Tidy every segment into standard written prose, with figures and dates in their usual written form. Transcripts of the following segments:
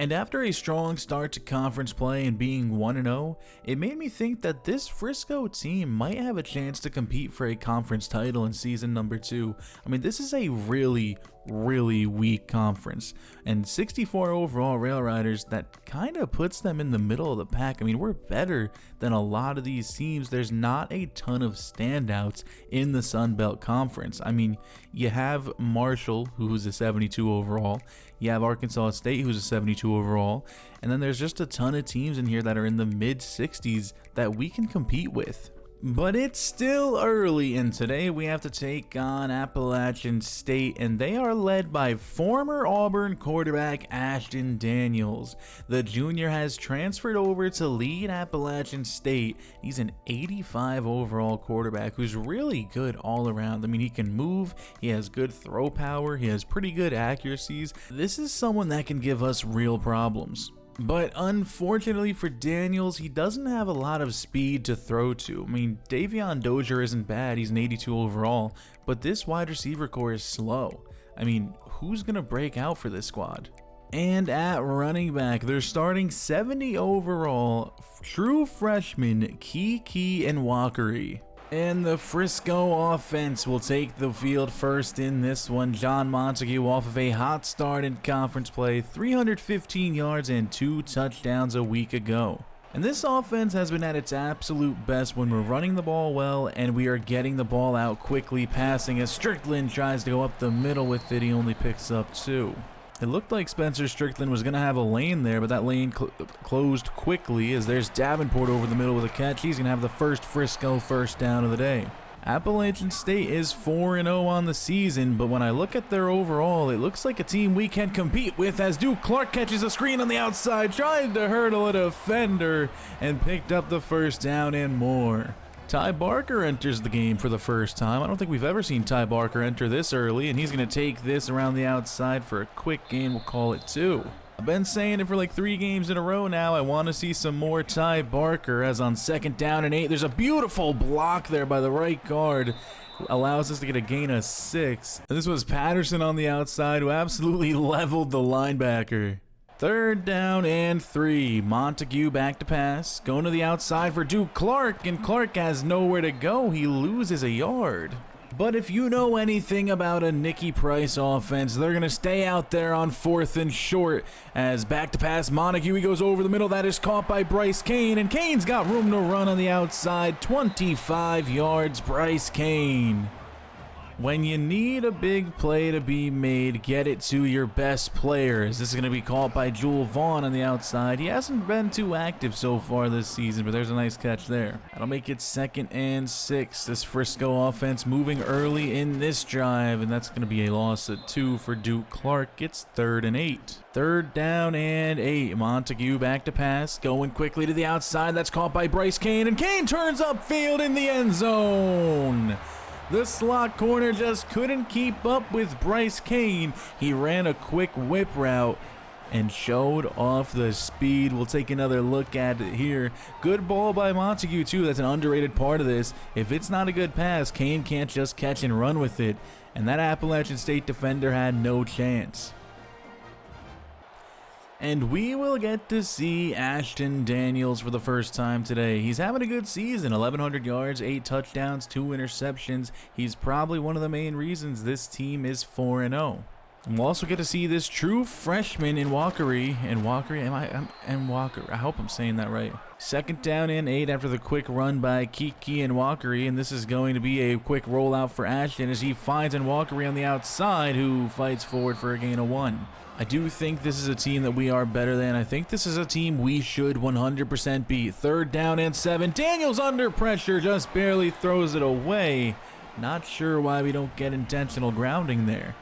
And after a strong start to conference play and being 1-0, it made me think that this Frisco team might have a chance to compete for a conference title in season number 2. I mean, this is a really weak conference, and 64 overall Railriders, that kind of puts them in the middle of the pack. I mean, we're better than a lot of these teams. There's not a ton of standouts in the Sun Belt Conference. I mean, you have Marshall, who's a 72 overall, you have Arkansas State, who's a 72 overall, and then there's just a ton of teams in here that are in the mid 60s that we can compete with. But it's still early, and today we have to take on Appalachian State, and they are led by former Auburn quarterback Ashton Daniels. The junior has transferred over to lead Appalachian State. He's an 85 overall quarterback who's really good all around. I mean, he can move, he has good throw power, he has pretty good accuracies. This is someone that can give us real problems. But unfortunately for Daniels, he doesn't have a lot of speed to throw to. I mean, Davion Dozier isn't bad, he's an 82 overall, but this wide receiver core is slow. I mean, who's going to break out for this squad? And at running back, they're starting 70 overall, true freshman Kiki Nwakari. And the Frisco offense will take the field first in this one. John Montague off of a hot start in conference play, 315 yards and 2 touchdowns a week ago. And this offense has been at its absolute best when we're running the ball well and we are getting the ball out quickly, passing as Strickland tries to go up the middle with it. He only picks up 2. It looked like Spencer Strickland was going to have a lane there, but that lane closed quickly as there's Davenport over the middle with a catch. He's going to have the first Frisco first down of the day. Appalachian State is 4-0 on the season, but when I look at their overall, it looks like a team we can compete with as Duke Clark catches a screen on the outside, trying to hurdle a defender, and picked up the first down and more. Ty Barker enters the game for the first time. I don't think we've ever seen Ty Barker enter this early, and he's going to take this around the outside for a quick gain. We'll call it 2. I've been saying it for like 3 games in a row now. I want to see some more Ty Barker, as on 2nd down and 8, there's a beautiful block there by the right guard. Allows us to get a gain of 6. And this was Patterson on the outside who absolutely leveled the linebacker. 3rd down and 3. Montague back to pass. Going to the outside for Duke Clark, and Clark has nowhere to go. He loses a yard. But if you know anything about a Nicky Price offense, they're going to stay out there on 4th and short. As back to pass, Montague, he goes over the middle. That is caught by Bryce Kane, and Kane's got room to run on the outside. 25 yards, Bryce Kane. When you need a big play to be made, get it to your best players. This is going to be caught by Jewel Vaughn on the outside. He hasn't been too active so far this season, but there's a nice catch there. That'll make it 2nd and 6. This Frisco offense moving early in this drive, and that's going to be a loss of 2 for Duke Clark. It's 3rd and 8. 3rd down and 8. Montague back to pass, going quickly to the outside. That's caught by Bryce Kane, and Kane turns upfield in the end zone. The slot corner just couldn't keep up with Bryce Kane. He ran a quick whip route and showed off the speed. We'll take another look at it here. Good ball by Montague too. That's an underrated part of this. If it's not a good pass, Kane can't just catch and run with it. And that Appalachian State defender had no chance. And we will get to see Ashton Daniels for the first time today. He's having a good season, 1,100 yards, 8 touchdowns, 2 interceptions. He's probably one of the main reasons this team is 4-0. And we'll also get to see this true freshman Nwakari. I hope I'm saying that right. 2nd down and 8 after the quick run by Kiki Nwakari, and this is going to be a quick rollout for Ashton as he finds Nwakari on the outside, who fights forward for a gain of 1. I do think this is a team that we are better than. I think this is a team we should 100% beat. 3rd down and 7. Daniels under pressure, just barely throws it away. Not sure why we don't get intentional grounding there.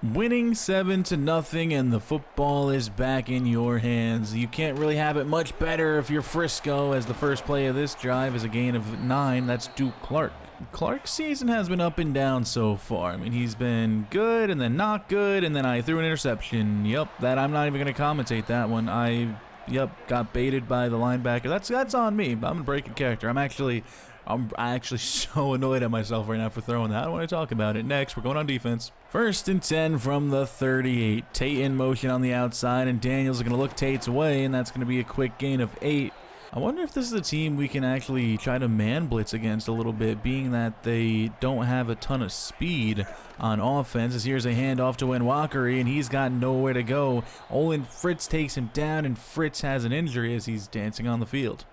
Winning 7-0, and the football is back in your hands. You can't really have it much better if you're Frisco, as the first play of this drive is a gain of 9. That's Duke Clark. Clark's season has been up and down so far. I mean, he's been good and then not good, and then I threw an interception. Yep, that I'm not even going to commentate that one. Got baited by the linebacker. That's on me. I'm going to break a character. I'm actually I'm actually so annoyed at myself right now for throwing that. I don't want to talk about it. Next, we're going on defense. 1st and 10 from the 38. Tate in motion on the outside, and Daniels are going to look Tate's way, and that's going to be a quick gain of 8. I wonder if this is a team we can actually try to man blitz against a little bit, being that they don't have a ton of speed on offense. As here's a handoff to Nwakari, and he's got nowhere to go. Olin Fritz takes him down, and Fritz has an injury as he's dancing on the field.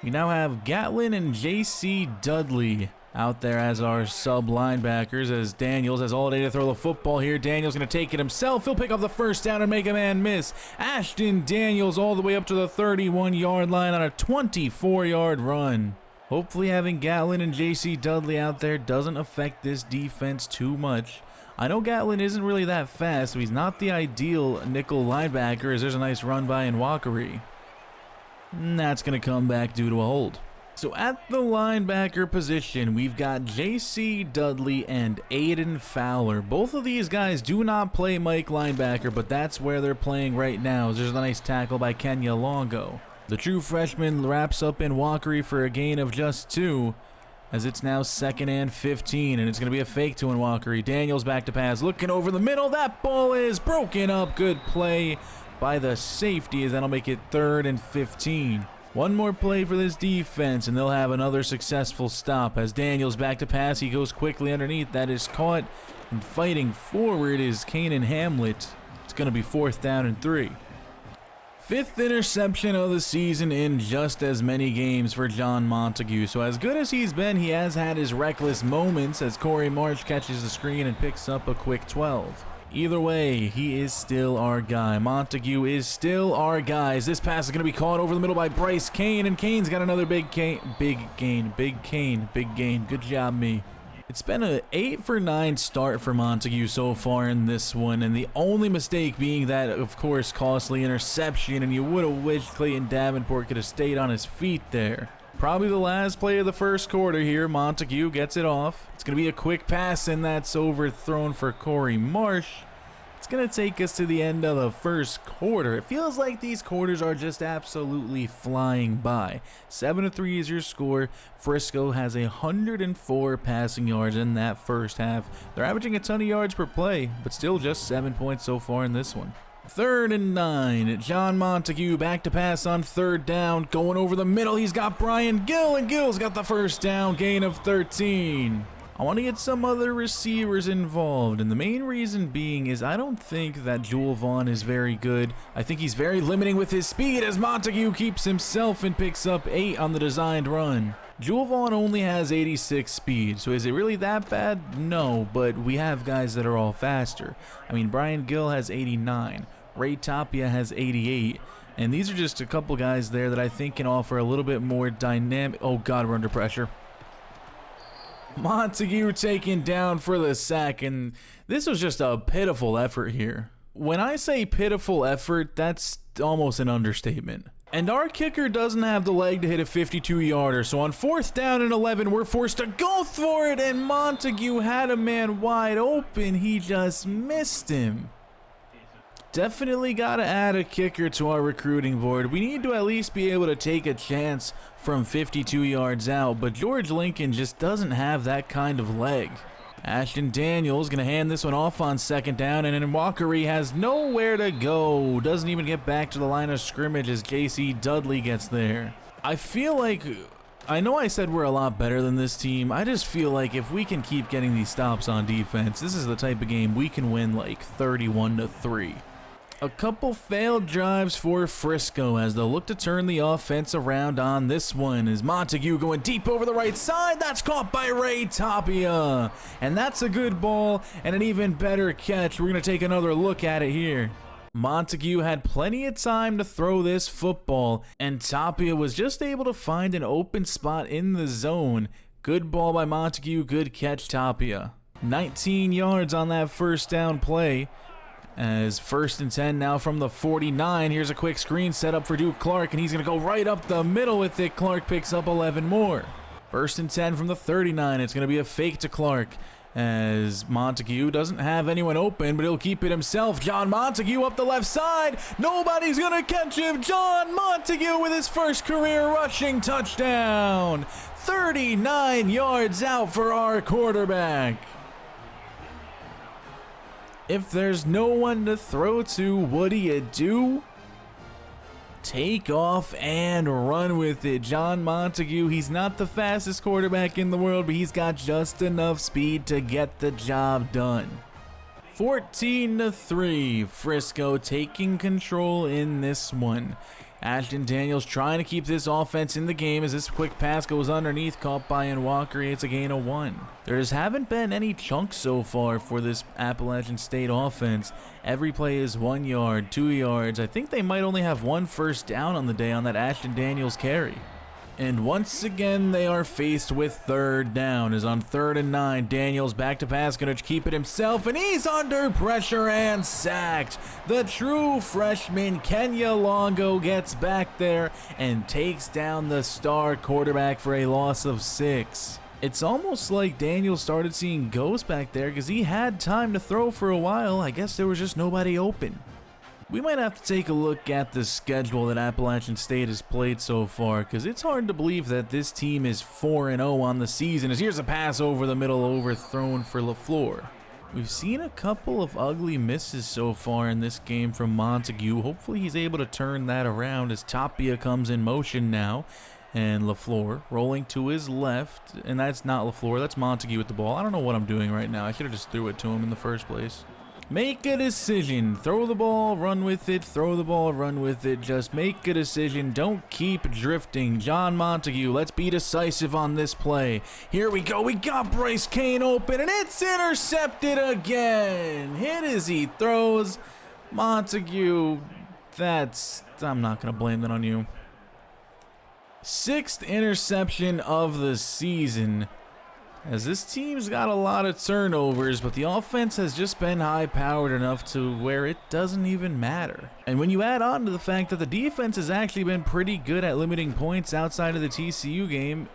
We now have Gatlin and J.C. Dudley out there as our sub linebackers, as Daniels has all day to throw the football here. Daniels going to take it himself. He'll pick up the first down and make a man miss. Ashton Daniels all the way up to the 31-yard line on a 24-yard run. Hopefully having Gatlin and J.C. Dudley out there doesn't affect this defense too much. I know Gatlin isn't really that fast, so he's not the ideal nickel linebacker, as there's a nice run by Nwakari. That's going to come back due to a hold. So at the linebacker position, we've got J.C. Dudley and Aiden Fowler. Both of these guys do not play Mike linebacker, but that's where they're playing right now. There's a nice tackle by Kenya Longo. The true freshman wraps up Nwakari for a gain of just 2, as it's now 2nd and 15, and it's going to be a fake to Nwakari. Daniels back to pass, looking over the middle. That ball is broken up. Good play by the safety, as that'll make it 3rd and 15. One more play for this defense, and they'll have another successful stop. As Daniels back to pass, he goes quickly underneath. That is caught, and fighting forward is Kanan Hamlet. It's going to be 4th down and 3. 5th interception of the season in just as many games for John Montague. So as good as he's been, he has had his reckless moments, as Corey Marsh catches the screen and picks up a quick 12. Either way, he is still our guy. Montague is still our guy. As this pass is going to be caught over the middle by Bryce Kane, and Kane's got another big gain. Good job, me. It's been an 8 for 9 start for Montague so far in this one, and the only mistake being that, of course, costly interception, and you would have wished Clayton Davenport could have stayed on his feet there. Probably the last play of the first quarter here. Montague gets it off. It's going to be a quick pass, and that's overthrown for Corey Marsh. It's going to take us to the end of the first quarter. It feels like these quarters are just absolutely flying by. 7-3 is your score. Frisco has 104 passing yards in that first half. They're averaging a ton of yards per play, but still just 7 points so far in this one. 3rd and 9. John Montague back to pass on 3rd down. Going over the middle, he's got Brian Gill, and Gill's got the first down, gain of 13. I want to get some other receivers involved, and the main reason being is I don't think that Jewel Vaughn is very good. I think he's very limiting with his speed, as Montague keeps himself and picks up 8 on the designed run. Jewel Vaughn only has 86 speed, so is it really that bad? No, but we have guys that are all faster. I mean, Brian Gill has 89. Ray Tapia has 88, and these are just a couple guys there that I think can offer a little bit more dynamic. Oh God, we're under pressure. Montague taken down for the sack, and this was just a pitiful effort here. When I say pitiful effort, that's almost an understatement. And our kicker doesn't have the leg to hit a 52-yarder, so on 4th down and 11, we're forced to go for it, and Montague had a man wide open. He just missed him. Definitely got to add a kicker to our recruiting board. We need to at least be able to take a chance from 52 yards out, but George Lincoln just doesn't have that kind of leg. Ashton Daniels going to hand this one off on 2nd down, and Nwakari has nowhere to go. Doesn't even get back to the line of scrimmage as J.C. Dudley gets there. I feel like, I know I said we're a lot better than this team. I just feel like if we can keep getting these stops on defense, this is the type of game we can win like 31-3. A couple failed drives for Frisco as they'll look to turn the offense around on this one. Is Montague going deep over the right side? That's caught by Ray Tapia. And that's a good ball and an even better catch. We're going to take another look at it here. Montague had plenty of time to throw this football, and Tapia was just able to find an open spot in the zone. Good ball by Montague, good catch Tapia. 19 yards on that first down play. As 1st and 10 now from the 49. Here's a quick screen set up for Duke Clark, and he's going to go right up the middle with it. Clark picks up 11 more. 1st and 10 from the 39. It's going to be a fake to Clark. as Montague doesn't have anyone open, but he'll keep it himself. John Montague up the left side. Nobody's going to catch him. John Montague with his first career rushing touchdown. 39 yards out for our quarterback. If there's no one to throw to, what do? Take off and run with it. John Montague, he's not the fastest quarterback in the world, but he's got just enough speed to get the job done. 14-3, Frisco taking control in this one. Ashton Daniels trying to keep this offense in the game as this quick pass goes underneath, caught by Walker. It's a gain of 1. There just haven't been any chunks so far for this Appalachian State offense. Every play is 1 yard, 2 yards. I think they might only have 1 first down on the day on that Ashton Daniels carry. And once again, they are faced with third down. As on 3rd and 9, Daniels back to pass, gonna keep it himself, and he's under pressure and sacked. The true freshman Kenya Longo gets back there and takes down the star quarterback for a loss of 6. It's almost like Daniels started seeing ghosts back there because he had time to throw for a while. I guess there was just nobody open. We might have to take a look at the schedule that Appalachian State has played so far, because it's hard to believe that this team is 4-0 on the season. As here's a pass over the middle, overthrown for LaFleur. We've seen a couple of ugly misses so far in this game from Montague. Hopefully he's able to turn that around as Tapia comes in motion now. And LaFleur rolling to his left, and that's not LaFleur, that's Montague with the ball. I don't know what I'm doing right now. I should have just threw it to him in the first place. Make a decision. Throw the ball, run with it. Throw the ball, run with it. Just make a decision. Don't keep drifting. John Montague, let's be decisive on this play. Here we go. We got Bryce Kane open, and it's intercepted again. Hit as he throws. Montague, I'm not going to blame that on you. 6th interception of the season. As this team's got a lot of turnovers, but the offense has just been high-powered enough to where it doesn't even matter. And when you add on to the fact that the defense has actually been pretty good at limiting points outside of the TCU game,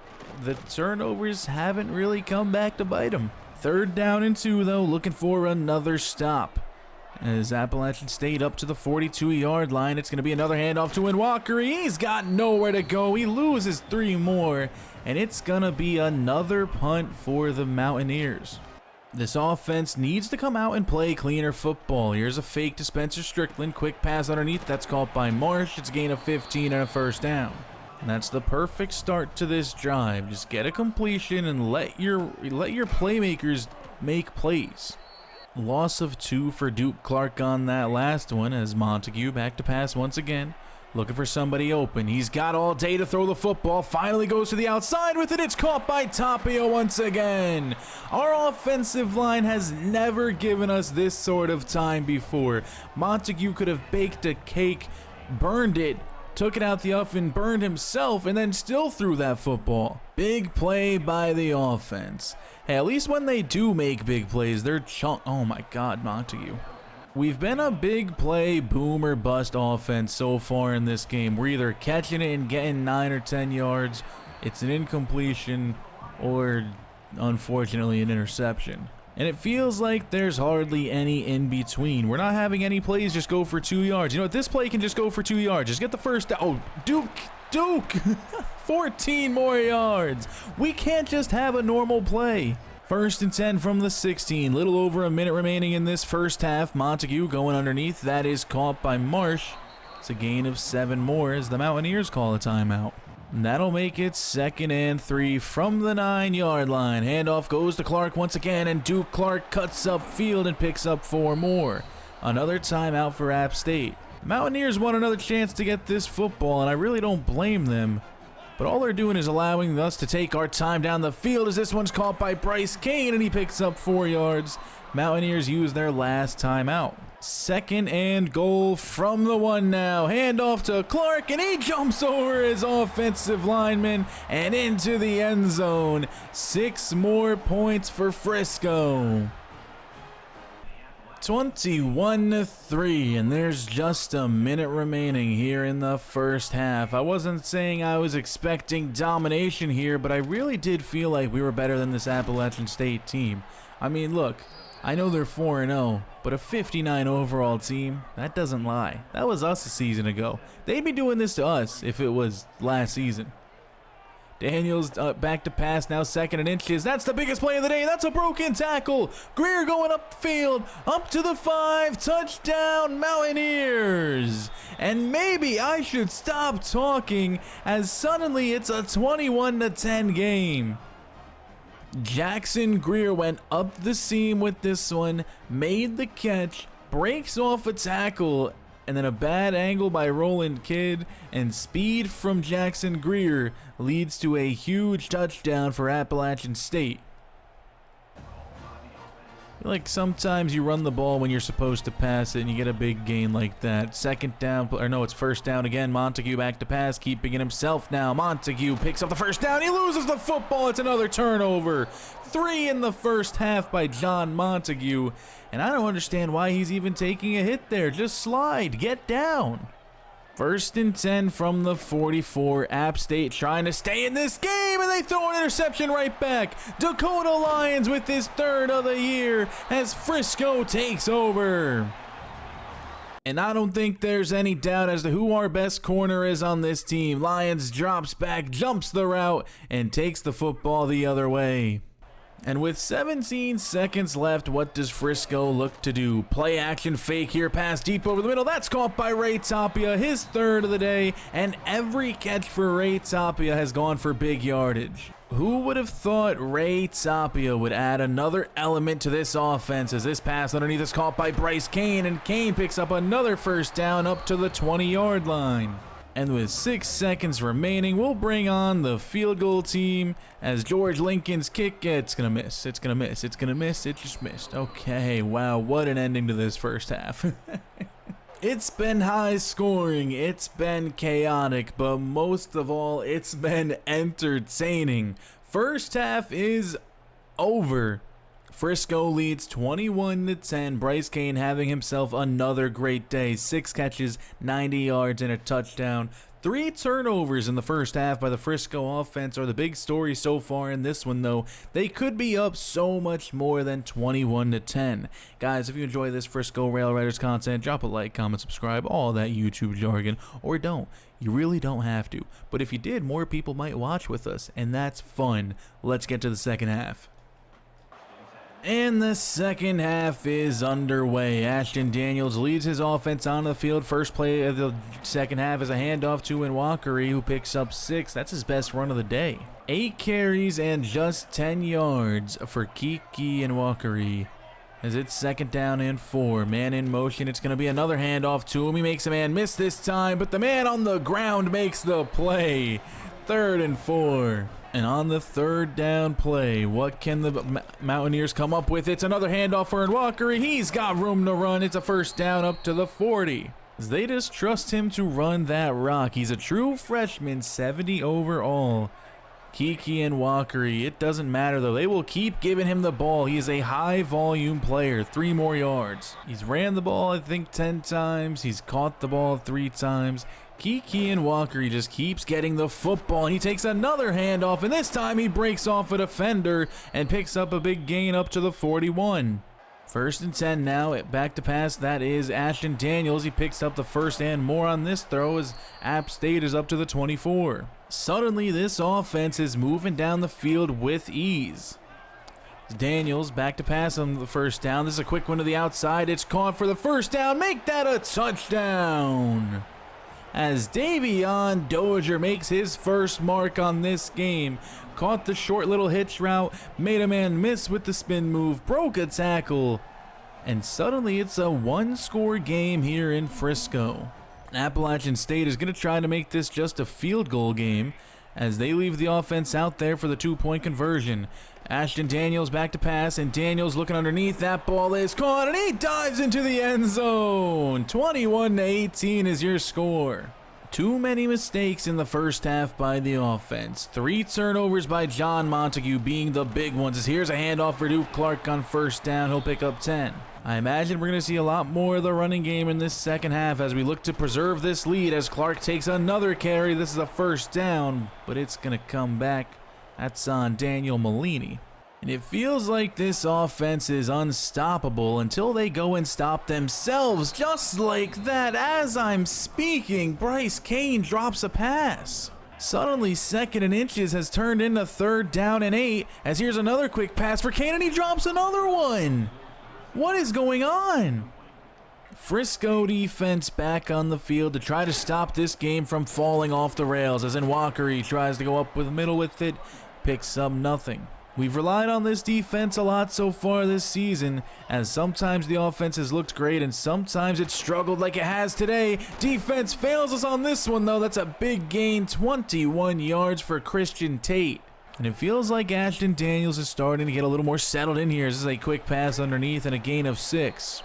the turnovers haven't really come back to bite them. 3rd down and 2, though, looking for another stop. As Appalachian State up to the 42-yard line, it's going to be another handoff to Walker. He's got nowhere to go. He loses 3 more, and it's going to be another punt for the Mountaineers. This offense needs to come out and play cleaner football. Here's a fake to Spencer Strickland. Quick pass underneath. That's caught by Marsh. It's a gain of 15 and a first down. And that's the perfect start to this drive. Just get a completion and let your playmakers make plays. Loss of 2 for Duke Clark on that last one as Montague back to pass once again. Looking for somebody open. He's got all day to throw the football. Finally goes to the outside with it. It's caught by Tapia once again. Our offensive line has never given us this sort of time before. Montague could have baked a cake, burned it, took it out the oven, burned himself, and then still threw that football. Big play by the offense. Hey, at least when they do make big plays, they're oh my God, Montague. We've been a big play, boom or bust offense so far in this game. We're either catching it and getting 9 or 10 yards, it's an incompletion, or unfortunately an interception. And it feels like there's hardly any in between. We're not having any plays just go for 2 yards. You know what? This play can just go for 2 yards. Just get the first down. Oh, Duke. 14 more yards. We can't just have a normal play. 1st and 10 from the 16. Little over a minute remaining in this first half. Montague going underneath. That is caught by Marsh. It's a gain of 7 more as the Mountaineers call a timeout. And that'll make it 2nd and 3 from the 9-yard line. Handoff goes to Clark once again, and Duke Clark cuts up field and picks up 4 more. Another timeout for App State. The Mountaineers want another chance to get this football, and I really don't blame them. But all they're doing is allowing us to take our time down the field as this one's caught by Bryce Kane, and he picks up 4 yards. Mountaineers use their last timeout. 2nd and goal from the 1 now. Handoff to Clark, and he jumps over his offensive lineman and into the end zone. 6 more points for Frisco. 21-3, and there's just a minute remaining here in the first half. I wasn't saying I was expecting domination here, but I really did feel like we were better than this Appalachian State team. I mean, look, I know they're 4-0, but a 59 overall team, that doesn't lie. That was us a season ago. They'd be doing this to us if it was last season. Daniels back to pass, now 2nd and inches. That's the biggest play of the day. That's a broken tackle. Greer going up the field, up to the 5, touchdown Mountaineers. And maybe I should stop talking as suddenly it's a 21-10 game. Jackson Greer went up the seam with this one, made the catch, breaks off a tackle, and then a bad angle by Roland Kidd and speed from Jackson Greer leads to a huge touchdown for Appalachian State. Like sometimes you run the ball when you're supposed to pass it and you get a big gain like that. 2nd down, or no, it's 1st down again. Montague back to pass, keeping it himself now. Montague picks up the 1st down. He loses the football. It's another turnover. 3 in the first half by John Montague. And I don't understand why he's even taking a hit there. Just slide, get down. 1st and 10 from the 44. App State trying to stay in this game, and they throw an interception right back. Dakota Lions with his 3rd of the year as Frisco takes over. And I don't think there's any doubt as to who our best corner is on this team. Lions drops back, jumps the route, and takes the football the other way. And with 17 seconds left, what does Frisco look to do? Play action fake here, pass deep over the middle. That's caught by Ray Tapia, his 3rd of the day. And every catch for Ray Tapia has gone for big yardage. Who would have thought Ray Tapia would add another element to this offense as this pass underneath is caught by Bryce Kane, and Kane picks up another 1st down up to the 20-yard line. And with 6 seconds remaining, we'll bring on the field goal team as George Lincoln's kick, it's going to miss, it's going to miss, it's going to miss, it just missed. Okay, wow, what an ending to this first half. It's been high scoring, it's been chaotic, but most of all, it's been entertaining. First half is over. Frisco leads 21-10. Bryce Kane having himself another great day. 6 catches, 90 yards, and a touchdown. 3 turnovers in the first half by the Frisco offense are the big story so far in this one, though. They could be up so much more than 21-10. Guys, if you enjoy this Frisco Railriders content, drop a like, comment, subscribe, all that YouTube jargon, or don't. You really don't have to. But if you did, more people might watch with us, and that's fun. Let's get to the second half. And the second half is underway. Ashton Daniels leads his offense on the field. First play of the second half is a handoff to Nwakari, who picks up 6. That's his best run of the day. 8 carries and just 10 yards for Kiki Nwakari. As it's 2nd down and 4. Man in motion. It's going to be another handoff to him. He makes a man miss this time, but the man on the ground makes the play. 3rd and 4. And on the 3rd down play, what can the Mountaineers come up with? It's another handoff for Nwakari. He's got room to run. It's a 1st down up to the 40. They just trust him to run that rock. He's a true freshman, 70 overall. Kiki Nwakari, it doesn't matter though. They will keep giving him the ball. He is a high volume player. 3 more yards. He's ran the ball, I think, 10 times. He's caught the ball 3 times. Kiki Nwakari just keeps getting the football, and he takes another handoff, and this time he breaks off a defender and picks up a big gain up to the 41. 1st and 10 now, back to pass. That is Ashton Daniels. He picks up the 1st and more on this throw as App State is up to the 24. Suddenly, this offense is moving down the field with ease. Daniels back to pass on the 1st down. This is a quick one to the outside. It's caught for the 1st down. Make that a touchdown. As Davion Dozier makes his first mark on this game. Caught the short little hitch route, made a man miss with the spin move, broke a tackle, and suddenly it's a 1-score game here in Frisco. Appalachian State is going to try to make this just a field goal game as they leave the offense out there for the 2-point conversion. Ashton Daniels back to pass, and Daniels looking underneath. That ball is caught, and he dives into the end zone. 21-18 is your score. Too many mistakes in the first half by the offense. 3 turnovers by John Montague being the big ones. As here's a handoff for Duke Clark on 1st down. He'll pick up 10. I imagine we're going to see a lot more of the running game in this second half as we look to preserve this lead as Clark takes another carry. This is a 1st down, but it's going to come back. That's on Daniel Malini. And it feels like this offense is unstoppable until they go and stop themselves. Just like that, as I'm speaking, Bryce Kane drops a pass. Suddenly, 2nd and inches has turned into 3rd down and 8, as here's another quick pass for Kane, and he drops another one. What is going on? Frisco defense back on the field to try to stop this game from falling off the rails, as Nwakari tries to go up with middle with it, picks up nothing. We've relied on this defense a lot so far this season, as sometimes the offense has looked great and sometimes it's struggled like it has today. Defense fails us on this one though. That's a big gain, 21 yards for Christian Tate. And it feels like Ashton Daniels is starting to get a little more settled in here. This is a quick pass underneath and a gain of 6.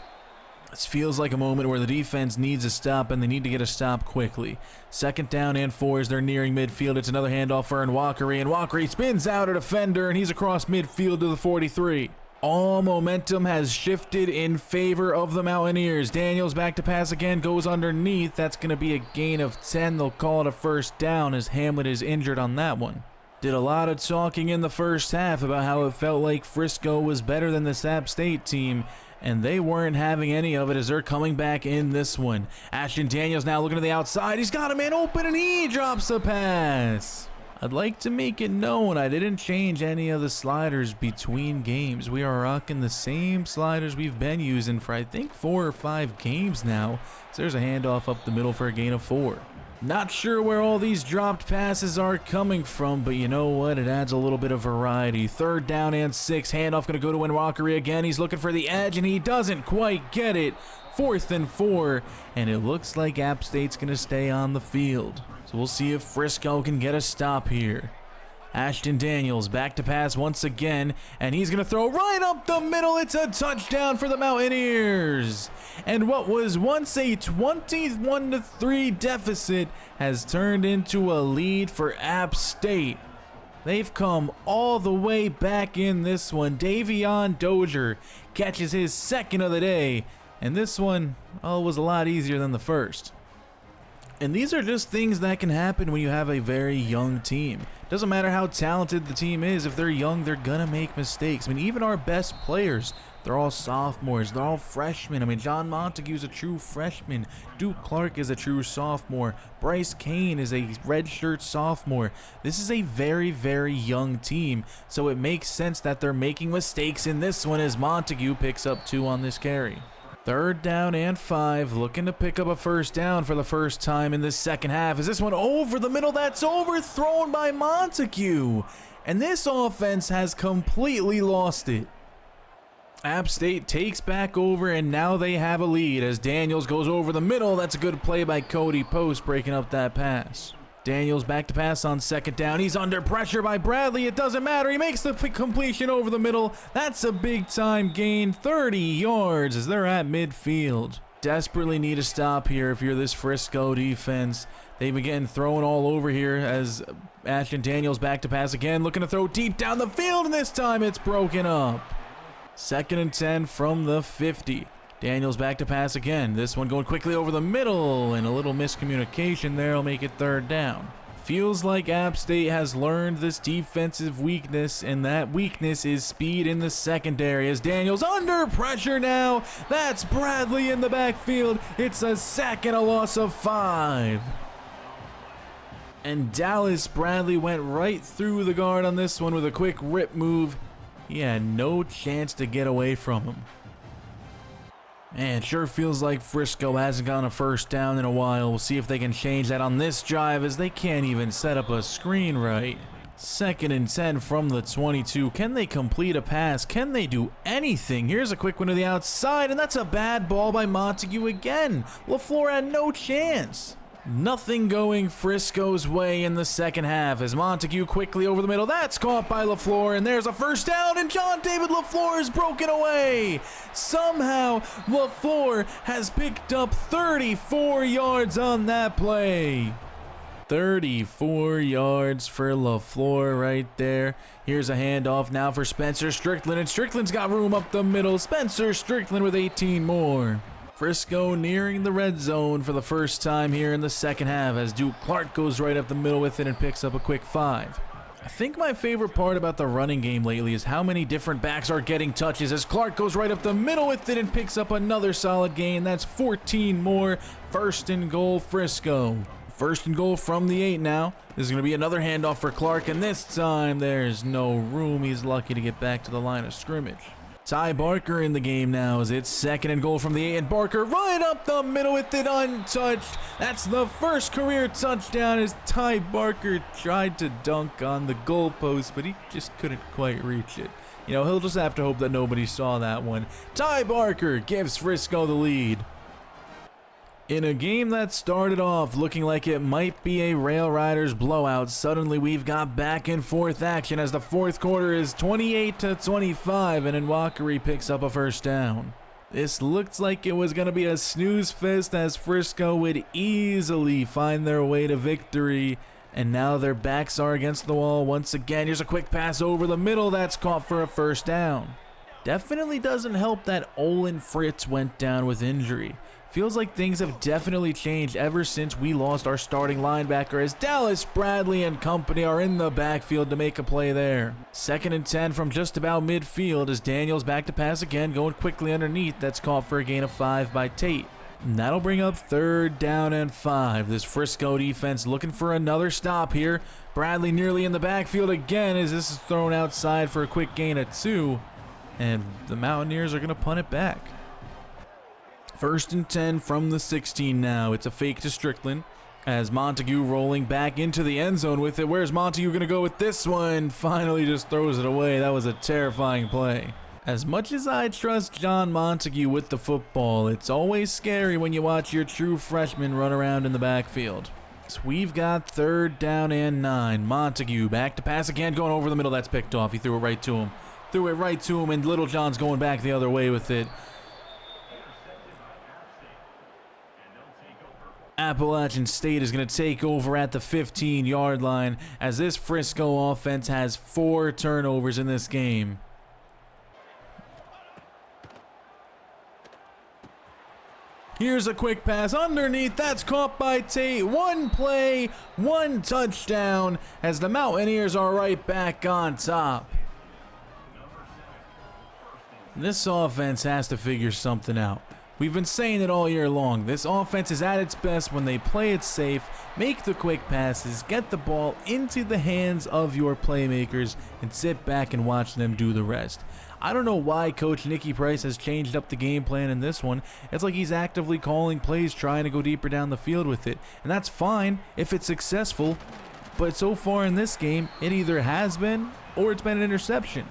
This feels like a moment where the defense needs a stop, and they need to get a stop quickly. 2nd down and 4 as they're nearing midfield. It's another handoff for Nwakari, and Nwakari spins out a defender, and he's across midfield to the 43. All momentum has shifted in favor of the Mountaineers. Daniels back to pass again, goes underneath. That's going to be a gain of 10. They'll call it a 1st down as Hamlet is injured on that one. Did a lot of talking in the first half about how it felt like Frisco was better than the App State team, and they weren't having any of it as they're coming back in this one. Ashton Daniels now looking to the outside. He's got a man open, and he drops a pass. I'd like to make it known I didn't change any of the sliders between games. We are rocking the same sliders we've been using for I think 4 or 5 games now. So there's a handoff up the middle for a gain of 4. Not sure where all these dropped passes are coming from, but you know what? It adds a little bit of variety. 3rd down and 6. Handoff going to go to Nwakari again. He's looking for the edge, and he doesn't quite get it. 4th and 4, and it looks like App State's going to stay on the field. So we'll see if Frisco can get a stop here. Ashton Daniels back to pass once again, and he's going to throw right up the middle. It's a touchdown for the Mountaineers. And what was once a 21-3 deficit has turned into a lead for App State. They've come all the way back in this one. Davion Dozier catches his 2nd of the day, and this one was a lot easier than the first. And these are just things that can happen when you have a very young team. Doesn't matter how talented the team is, if they're young, they're gonna make mistakes. I mean, even our best players, they're all sophomores, they're all freshmen. I mean, John Montague's a true freshman. Duke Clark is a true sophomore. Bryce Kane is a redshirt sophomore. This is a very, very young team, so it makes sense that they're making mistakes in this one as Montague picks up 2 on this carry. 3rd down and 5, looking to pick up a 1st down for the first time in this second half. Is this one over the middle? That's overthrown by Montague. And this offense has completely lost it. App State takes back over, and now they have a lead as Daniels goes over the middle. That's a good play by Cody Post breaking up that pass. Daniels back to pass on 2nd down. He's under pressure by Bradley. It doesn't matter. He makes the completion over the middle. That's a big-time gain, 30 yards as they're at midfield. Desperately need a stop here if you're this Frisco defense. They've been getting thrown all over here as Ashton Daniels back to pass again, looking to throw deep down the field, and this time it's broken up. 2nd and 10 from the 50. Daniels back to pass again. This one going quickly over the middle, and a little miscommunication there will make it 3rd down. Feels like App State has learned this defensive weakness, and that weakness is speed in the secondary as Daniels under pressure now. That's Bradley in the backfield. It's a sack and a loss of 5. And Dallas Bradley went right through the guard on this one with a quick rip move. He had no chance to get away from him. Man, it sure feels like Frisco hasn't gotten a 1st down in a while. We'll see if they can change that on this drive as they can't even set up a screen right. 2nd and 10 from the 22. Can they complete a pass? Can they do anything? Here's a quick one to the outside, and that's a bad ball by Montague again. LaFleur had no chance. Nothing going Frisco's way in the second half as Montague quickly over the middle. That's caught by LaFleur, and there's a 1st down, and John David LaFleur is broken away. Somehow, LaFleur has picked up 34 yards on that play. 34 yards for LaFleur right there. Here's a handoff now for Spencer Strickland, and Strickland's got room up the middle. Spencer Strickland with 18 more. Frisco nearing the red zone for the first time here in the second half as Duke Clark goes right up the middle with it and picks up a quick 5. I think my favorite part about the running game lately is how many different backs are getting touches as Clark goes right up the middle with it and picks up another solid gain. That's 14 more. First and goal, Frisco. First and goal from the 8 now. This is going to be another handoff for Clark, and this time there's no room. He's lucky to get back to the line of scrimmage. Ty Barker in the game now as it's second and goal from the 8, and Barker right up the middle with it untouched. That's the first career touchdown as Ty Barker tried to dunk on the goalpost, but he just couldn't quite reach it. You know, he'll just have to hope that nobody saw that one. Ty Barker gives Frisco the lead. In a game that started off looking like it might be a Railriders blowout, suddenly we've got back and forth action as the fourth quarter is 28-25 and Nwakari picks up a first down. This looked like it was going to be a snooze fest as Frisco would easily find their way to victory, and now their backs are against the wall once again. Here's a quick pass over the middle that's caught for a first down. Definitely doesn't help that Olin Fritz went down with injury. Feels like things have definitely changed ever since we lost our starting linebacker as Dallas Bradley and company are in the backfield to make a play there. Second and 10 from just about midfield as Daniels back to pass again, going quickly underneath. That's caught for a gain of 5 by Tate. And that'll bring up third down and 5. This Frisco defense looking for another stop here. Bradley nearly in the backfield again as this is thrown outside for a quick gain of 2. And the Mountaineers are going to punt it back. First and 10 from the 16 now. It's a fake to Strickland as Montague rolling back into the end zone with it. Where's Montague going to go with this one? Finally just throws it away. That was a terrifying play. As much as I trust John Montague with the football, it's always scary when you watch your true freshman run around in the backfield. So we've got third down and 9. Montague back to pass again, going over the middle. That's picked off. He threw it right to him. And Little John's going back the other way with it. Appalachian State is going to take over at the 15-yard line as this Frisco offense has 4 turnovers in this game. Here's a quick pass underneath. That's caught by Tate. 1 play, 1 touchdown as the Mountaineers are right back on top. This offense has to figure something out. We've been saying it all year long. This offense is at its best when they play it safe, make the quick passes, get the ball into the hands of your playmakers, and sit back and watch them do the rest. I don't know why Coach Nicky Price has changed up the game plan in this one. It's like he's actively calling plays, trying to go deeper down the field with it. And that's fine if it's successful, but so far in this game, it either has been or it's been an interception.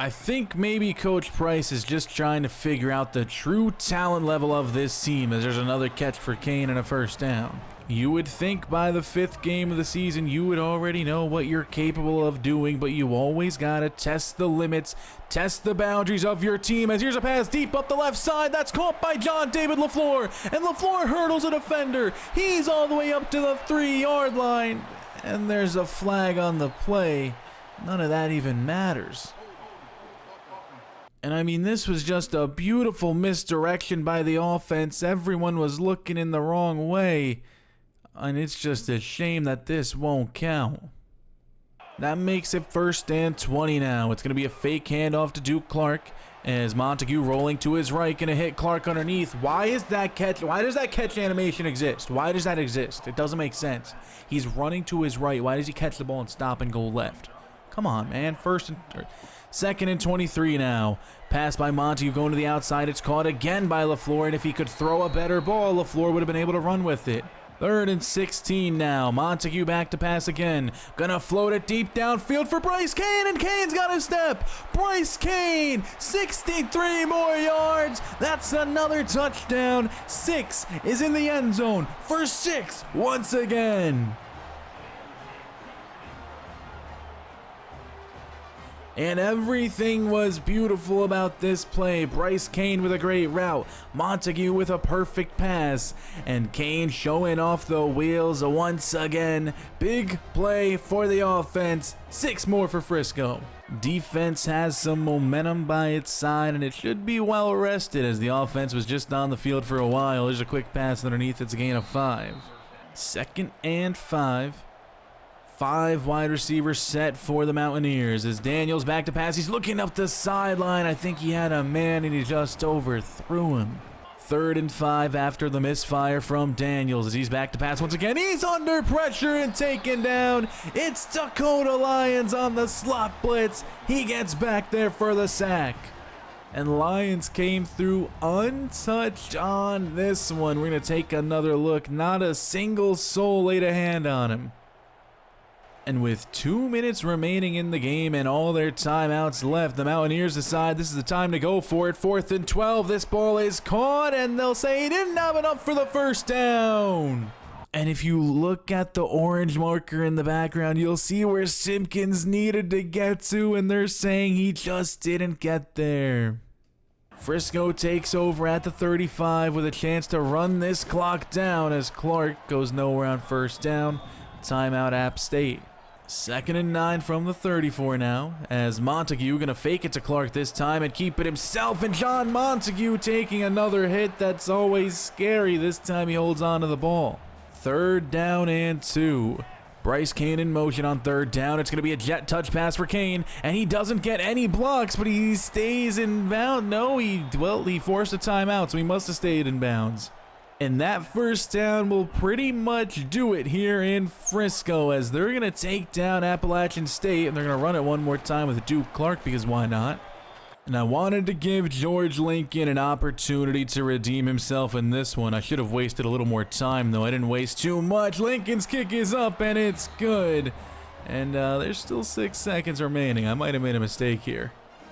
I think maybe Coach Price is just trying to figure out the true talent level of this team as there's another catch for Kane and a first down. You would think by the 5th game of the season you would already know what you're capable of doing, but you always gotta test the limits, test the boundaries of your team as here's a pass deep up the left side. That's caught by John David LaFleur, and LaFleur hurdles a defender. He's all the way up to the 3-yard line, and there's a flag on the play. None of that even matters. And I mean, this was just a beautiful misdirection by the offense. Everyone was looking in the wrong way. And it's just a shame that this won't count. That makes it first and 20 now. It's going to be a fake handoff to Duke Clark as Montague rolling to his right, going to hit Clark underneath. Why does that catch animation exist? Why does that exist? It doesn't make sense. He's running to his right. Why does he catch the ball and stop and go left? Come on, man. Second and 23 now. Pass by Montague going to the outside. It's caught again by LaFleur, and if he could throw a better ball, LaFleur would have been able to run with it. Third and 16 now. Montague back to pass again. Gonna float it deep downfield for Bryce Kane, and Kane's got a step. Bryce Kane, 63 more yards. That's another touchdown. 6 is in the end zone for 6 once again. And everything was beautiful about this play. Bryce Kane with a great route, Montague with a perfect pass, and Kane showing off the wheels once again. Big play for the offense. 6 more for Frisco. Defense has some momentum by its side, and it should be well rested as the offense was just on the field for a while. There's a quick pass underneath. It's a gain of 5. Second and 5. 5 wide receivers set for the Mountaineers as Daniels back to pass. He's looking up the sideline. I think he had a man and he just overthrew him. 3rd and 5 after the misfire from Daniels as he's back to pass once again. He's under pressure and taken down. It's Dakota Lyons on the slot blitz. He gets back there for the sack. And Lyons came through untouched on this one. We're going to take another look. Not a single soul laid a hand on him. And with 2 minutes remaining in the game and all their timeouts left, the Mountaineers decide this is the time to go for it. 4th and 12. This ball is caught, and they'll say he didn't have enough for the first down. And if you look at the orange marker in the background, you'll see where Simpkins needed to get to, and they're saying he just didn't get there. Frisco takes over at the 35 with a chance to run this clock down as Clark goes nowhere on first down. Timeout App State. 2nd and 9 from the 34 now, as Montague gonna fake it to Clark this time and keep it himself, and John Montague taking another hit. That's always scary. This time he holds on to the ball. 3rd down and 2. Bryce Kane in motion on 3rd down. It's gonna be a jet touch pass for Kane, and he doesn't get any blocks, but he stays in bounds. No, he forced a timeout, so he must have stayed in bounds. And that first down will pretty much do it here in Frisco, as they're going to take down Appalachian State, and they're going to run it one more time with Duke Clark, because why not? And I wanted to give George Lincoln an opportunity to redeem himself in this one. I should have wasted a little more time, though. I didn't waste too much. Lincoln's kick is up, and it's good. And there's still 6 seconds remaining. I might have made a mistake here.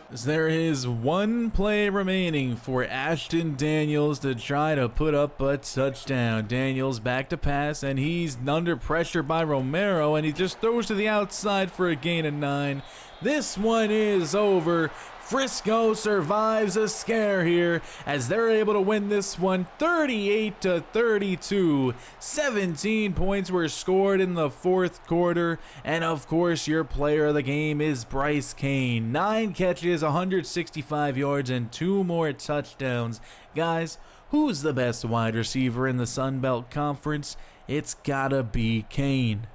There is 1 play remaining for Ashton Daniels to try to put up a touchdown. Daniels back to pass, and he's under pressure by Romero, and he just throws to the outside for a gain of 9. This one is over. Frisco survives a scare here as they're able to win this one 38-32. 17 points were scored in the 4th quarter, and of course your player of the game is Bryce Kane. 9 catches, 165 yards, and 2 more touchdowns. Guys, who's the best wide receiver in the Sun Belt Conference? It's gotta be Kane.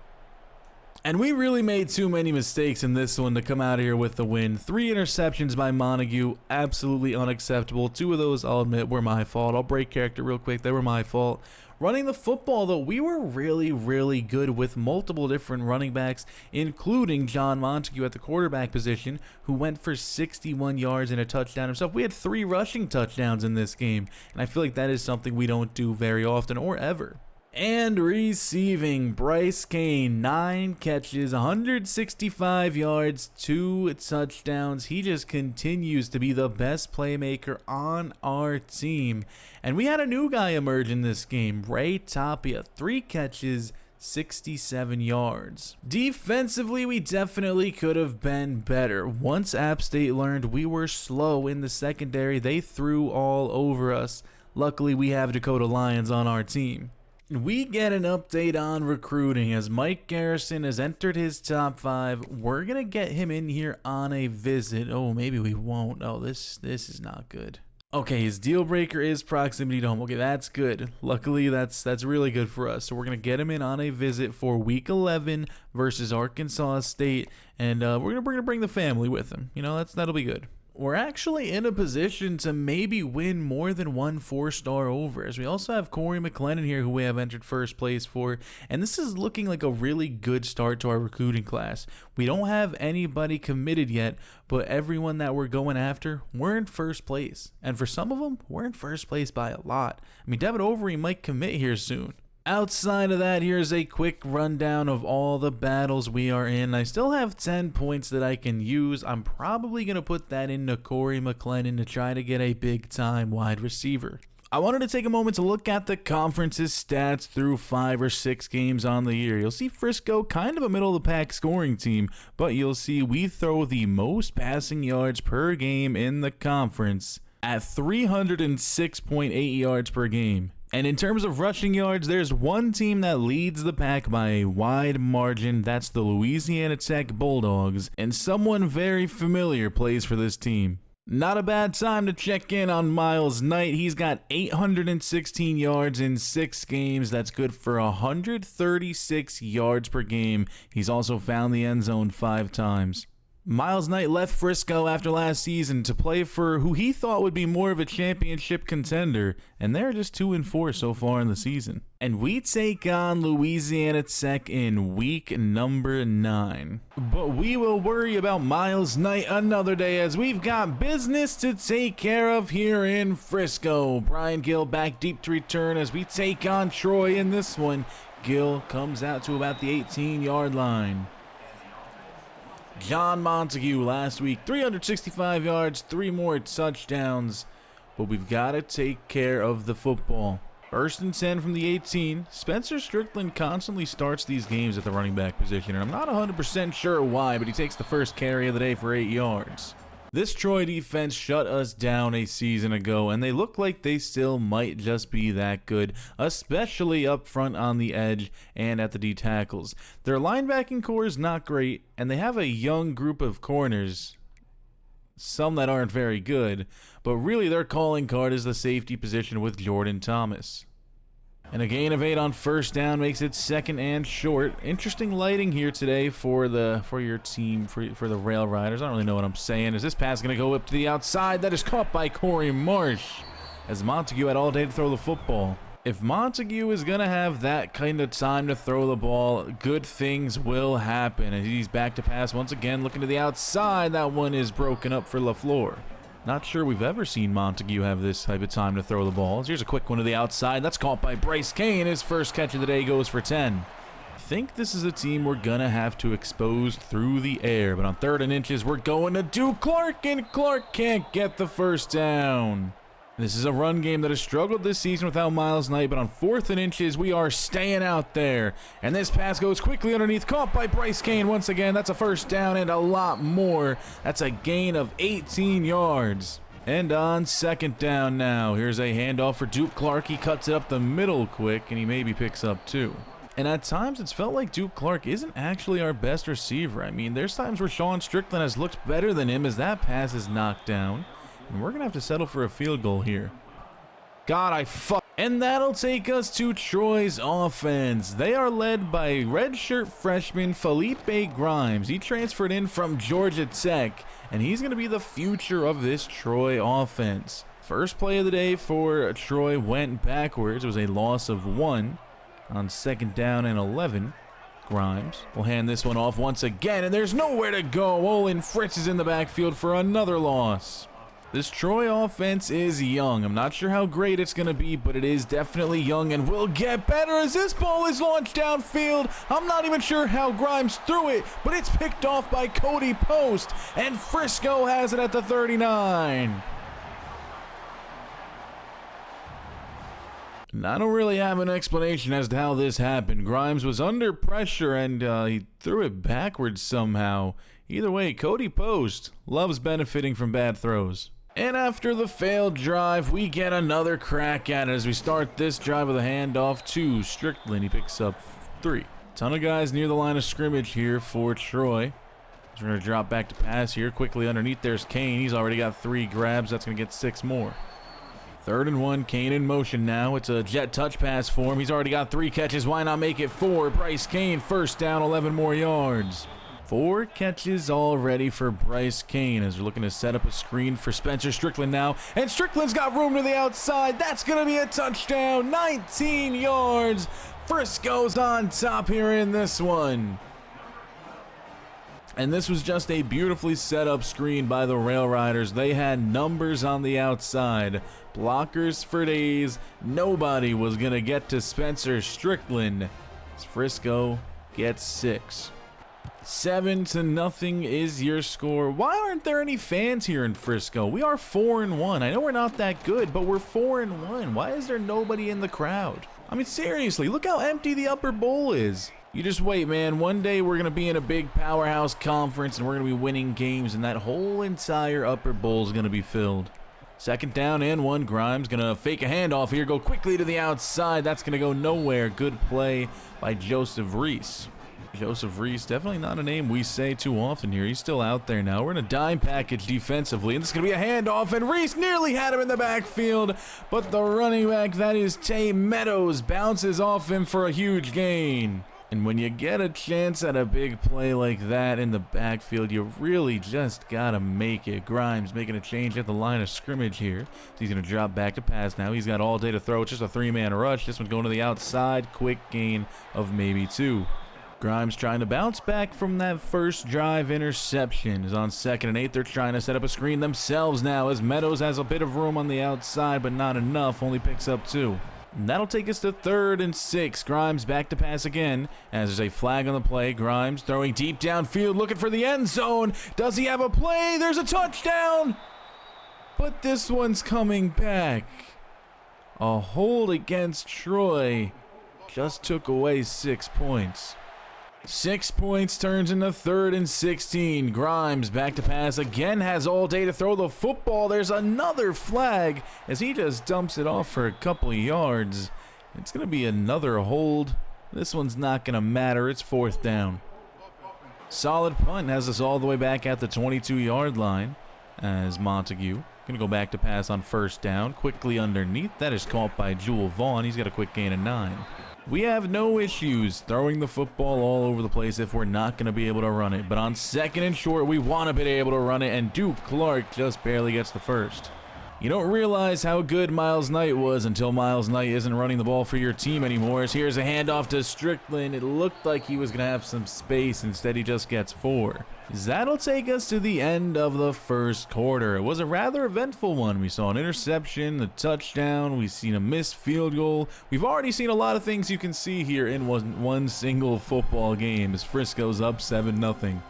And we really made too many mistakes in this one to come out of here with the win. 3 interceptions by Montague, absolutely unacceptable. 2 of those, I'll admit, were my fault. I'll break character real quick. They were my fault. Running the football, though, we were really, really good with multiple different running backs, including John Montague at the quarterback position, who went for 61 yards and a touchdown himself. We had 3 rushing touchdowns in this game, and I feel like that is something we don't do very often or ever. And receiving, Bryce Kane, 9 catches, 165 yards, 2 touchdowns. He just continues to be the best playmaker on our team. And we had a new guy emerge in this game, Ray Tapia, 3 catches, 67 yards. Defensively, we definitely could have been better. Once App State learned we were slow in the secondary, they threw all over us. Luckily, we have Dakota Lyons on our team. We get an update on recruiting as Mike Garrison has entered his top 5. We're going to get him in here on a visit. Oh, maybe we won't. Oh, this is not good. Okay, his deal breaker is proximity to home. Okay, that's good. Luckily, that's really good for us. So we're going to get him in on a visit for week 11 versus Arkansas State, and we're going to bring the family with him. You know, that'll be good. We're actually in a position to maybe win more than 1 4-star over, as we also have Corey McLennan here, who we have entered first place for, and this is looking like a really good start to our recruiting class. We don't have anybody committed yet, but everyone that we're going after, we're in first place, and for some of them, we're in first place by a lot. I mean, Devin Overy might commit here soon. Outside of that, here's a quick rundown of all the battles we are in. I still have 10 points that I can use. I'm probably going to put that into Corey McLennan to try to get a big-time wide receiver. I wanted to take a moment to look at the conference's stats through 5 or 6 games on the year. You'll see Frisco kind of a middle-of-the-pack scoring team, but you'll see we throw the most passing yards per game in the conference at 306.8 yards per game. And in terms of rushing yards, there's one team that leads the pack by a wide margin. That's the Louisiana Tech Bulldogs, and someone very familiar plays for this team. Not a bad time to check in on Miles Knight. He's got 816 yards in 6 games. That's good for 136 yards per game. He's also found the end zone 5 times. Miles Knight left Frisco after last season to play for who he thought would be more of a championship contender, and they're just 2-4 so far in the season. And we take on Louisiana Tech in week number 9. But we will worry about Miles Knight another day, as we've got business to take care of here in Frisco. Brian Gill back deep to return as we take on Troy in this one. Gill comes out to about the 18-yard line. John Montague last week, 365 yards, 3 more touchdowns, but we've got to take care of the football. 1st and 10 from the 18. Spencer Strickland constantly starts these games at the running back position, and I'm not 100% sure why, but he takes the first carry of the day for 8 yards. This Troy defense shut us down a season ago, and they look like they still might just be that good, especially up front on the edge and at the D tackles. Their linebacking core is not great, and they have a young group of corners, some that aren't very good, but really their calling card is the safety position with Jordan Thomas. And a gain of 8 on 1st down makes it 2nd and short. Interesting lighting here today for your team, for the Railriders. I don't really know what I'm saying. Is this pass going to go up to the outside? That is caught by Corey Marsh, as Montague had all day to throw the football. If Montague is going to have that kind of time to throw the ball, good things will happen. And he's back to pass once again, looking to the outside. That one is broken up for LaFleur. Not sure we've ever seen Montague have this type of time to throw the balls. Here's a quick one to the outside. That's caught by Bryce Kane. His first catch of the day goes for 10. I think this is a team we're going to have to expose through the air. But on 3rd and inches, we're going to Duke Clark, and Clark can't get the first down. This is a run game that has struggled this season without Miles Knight, but on 4th and inches, we are staying out there. And this pass goes quickly underneath, caught by Bryce Kane once again. That's a first down and a lot more. That's a gain of 18 yards. And on 2nd down now, here's a handoff for Duke Clark. He cuts it up the middle quick, and he maybe picks up 2. And at times, it's felt like Duke Clark isn't actually our best receiver. I mean, there's times where Sean Strickland has looked better than him as that pass is knocked down. And we're going to have to settle for a field goal here. And that'll take us to Troy's offense. They are led by redshirt freshman Felipe Grimes. He transferred in from Georgia Tech, and he's going to be the future of this Troy offense. First play of the day for Troy went backwards. It was a loss of 1 on 2nd down and 11. Grimes will hand this one off once again, and there's nowhere to go. Olin Fritz is in the backfield for another loss. This Troy offense is young. I'm not sure how great it's going to be, but it is definitely young and will get better as this ball is launched downfield. I'm not even sure how Grimes threw it, but it's picked off by Cody Post, and Frisco has it at the 39. And I don't really have an explanation as to how this happened. Grimes was under pressure and he threw it backwards somehow. Either way, Cody Post loves benefiting from bad throws. And after the failed drive, we get another crack at it as we start this drive with a handoff to Strickland. He picks up 3. Ton of guys near the line of scrimmage here for Troy. He's going to drop back to pass here. Quickly underneath, there's Kane. He's already got 3 grabs. That's going to get 6 more. 3rd and 1, Kane in motion now. It's a jet touch pass for him. He's already got 3 catches. Why not make it 4? Bryce Kane, first down, 11 more yards. 4 catches already for Bryce Kane as we're looking to set up a screen for Spencer Strickland now. And Strickland's got room to the outside. That's going to be a touchdown. 19 yards. Frisco's on top here in this one. And this was just a beautifully set up screen by the Railriders. They had numbers on the outside. Blockers for days. Nobody was going to get to Spencer Strickland. Frisco gets 6. 7-0 is your score. Why aren't there any fans here in Frisco? We are 4-1. I know we're not that good, but we're 4-1. Why is there nobody in the crowd? I mean, seriously, look how empty the upper bowl is. You just wait, man. One day we're going to be in a big powerhouse conference and we're going to be winning games, and that whole entire upper bowl is going to be filled. 2nd down and 1. Grimes going to fake a handoff here, go quickly to the outside. That's going to go nowhere. Good play by Joseph Reese. Joseph Reese, definitely not a name we say too often here. He's still out there now. We're in a dime package defensively, and this is going to be a handoff, and Reese nearly had him in the backfield, but the running back, that is Tay Meadows, bounces off him for a huge gain. And when you get a chance at a big play like that in the backfield, you really just got to make it. Grimes making a change at the line of scrimmage here. So he's going to drop back to pass now. He's got all day to throw. It's just a three-man rush. This one's going to the outside. Quick gain of maybe 2. Grimes trying to bounce back from that first drive interception. Is on 2nd and 8. They're trying to set up a screen themselves now as Meadows has a bit of room on the outside, but not enough. Only picks up 2. And that'll take us to 3rd and 6. Grimes back to pass again as there's a flag on the play. Grimes throwing deep downfield, looking for the end zone. Does he have a play? There's a touchdown! But this one's coming back. A hold against Troy just took away 6 points. 6 points turns into 3rd and 16. Grimes back to pass again, has all day to throw the football. There's another flag as he just dumps it off for a couple of yards. It's going to be another hold. This one's not going to matter. It's 4th down. Solid punt has us all the way back at the 22-yard line as Montague going to go back to pass on 1st down. Quickly underneath. That is caught by Jewel Vaughn. He's got a quick gain of 9. We have no issues throwing the football all over the place if we're not going to be able to run it. But on 2nd and short, we want to be able to run it, and Duke Clark just barely gets the first. You don't realize how good Miles Knight was until Miles Knight isn't running the ball for your team anymore. As here's a handoff to Strickland. It looked like he was going to have some space. Instead, he just gets 4. That'll take us to the end of the first quarter. It was a rather eventful one. We saw an interception, a touchdown. We've seen a missed field goal. We've already seen a lot of things you can see here in one single football game as Frisco's up 7-0.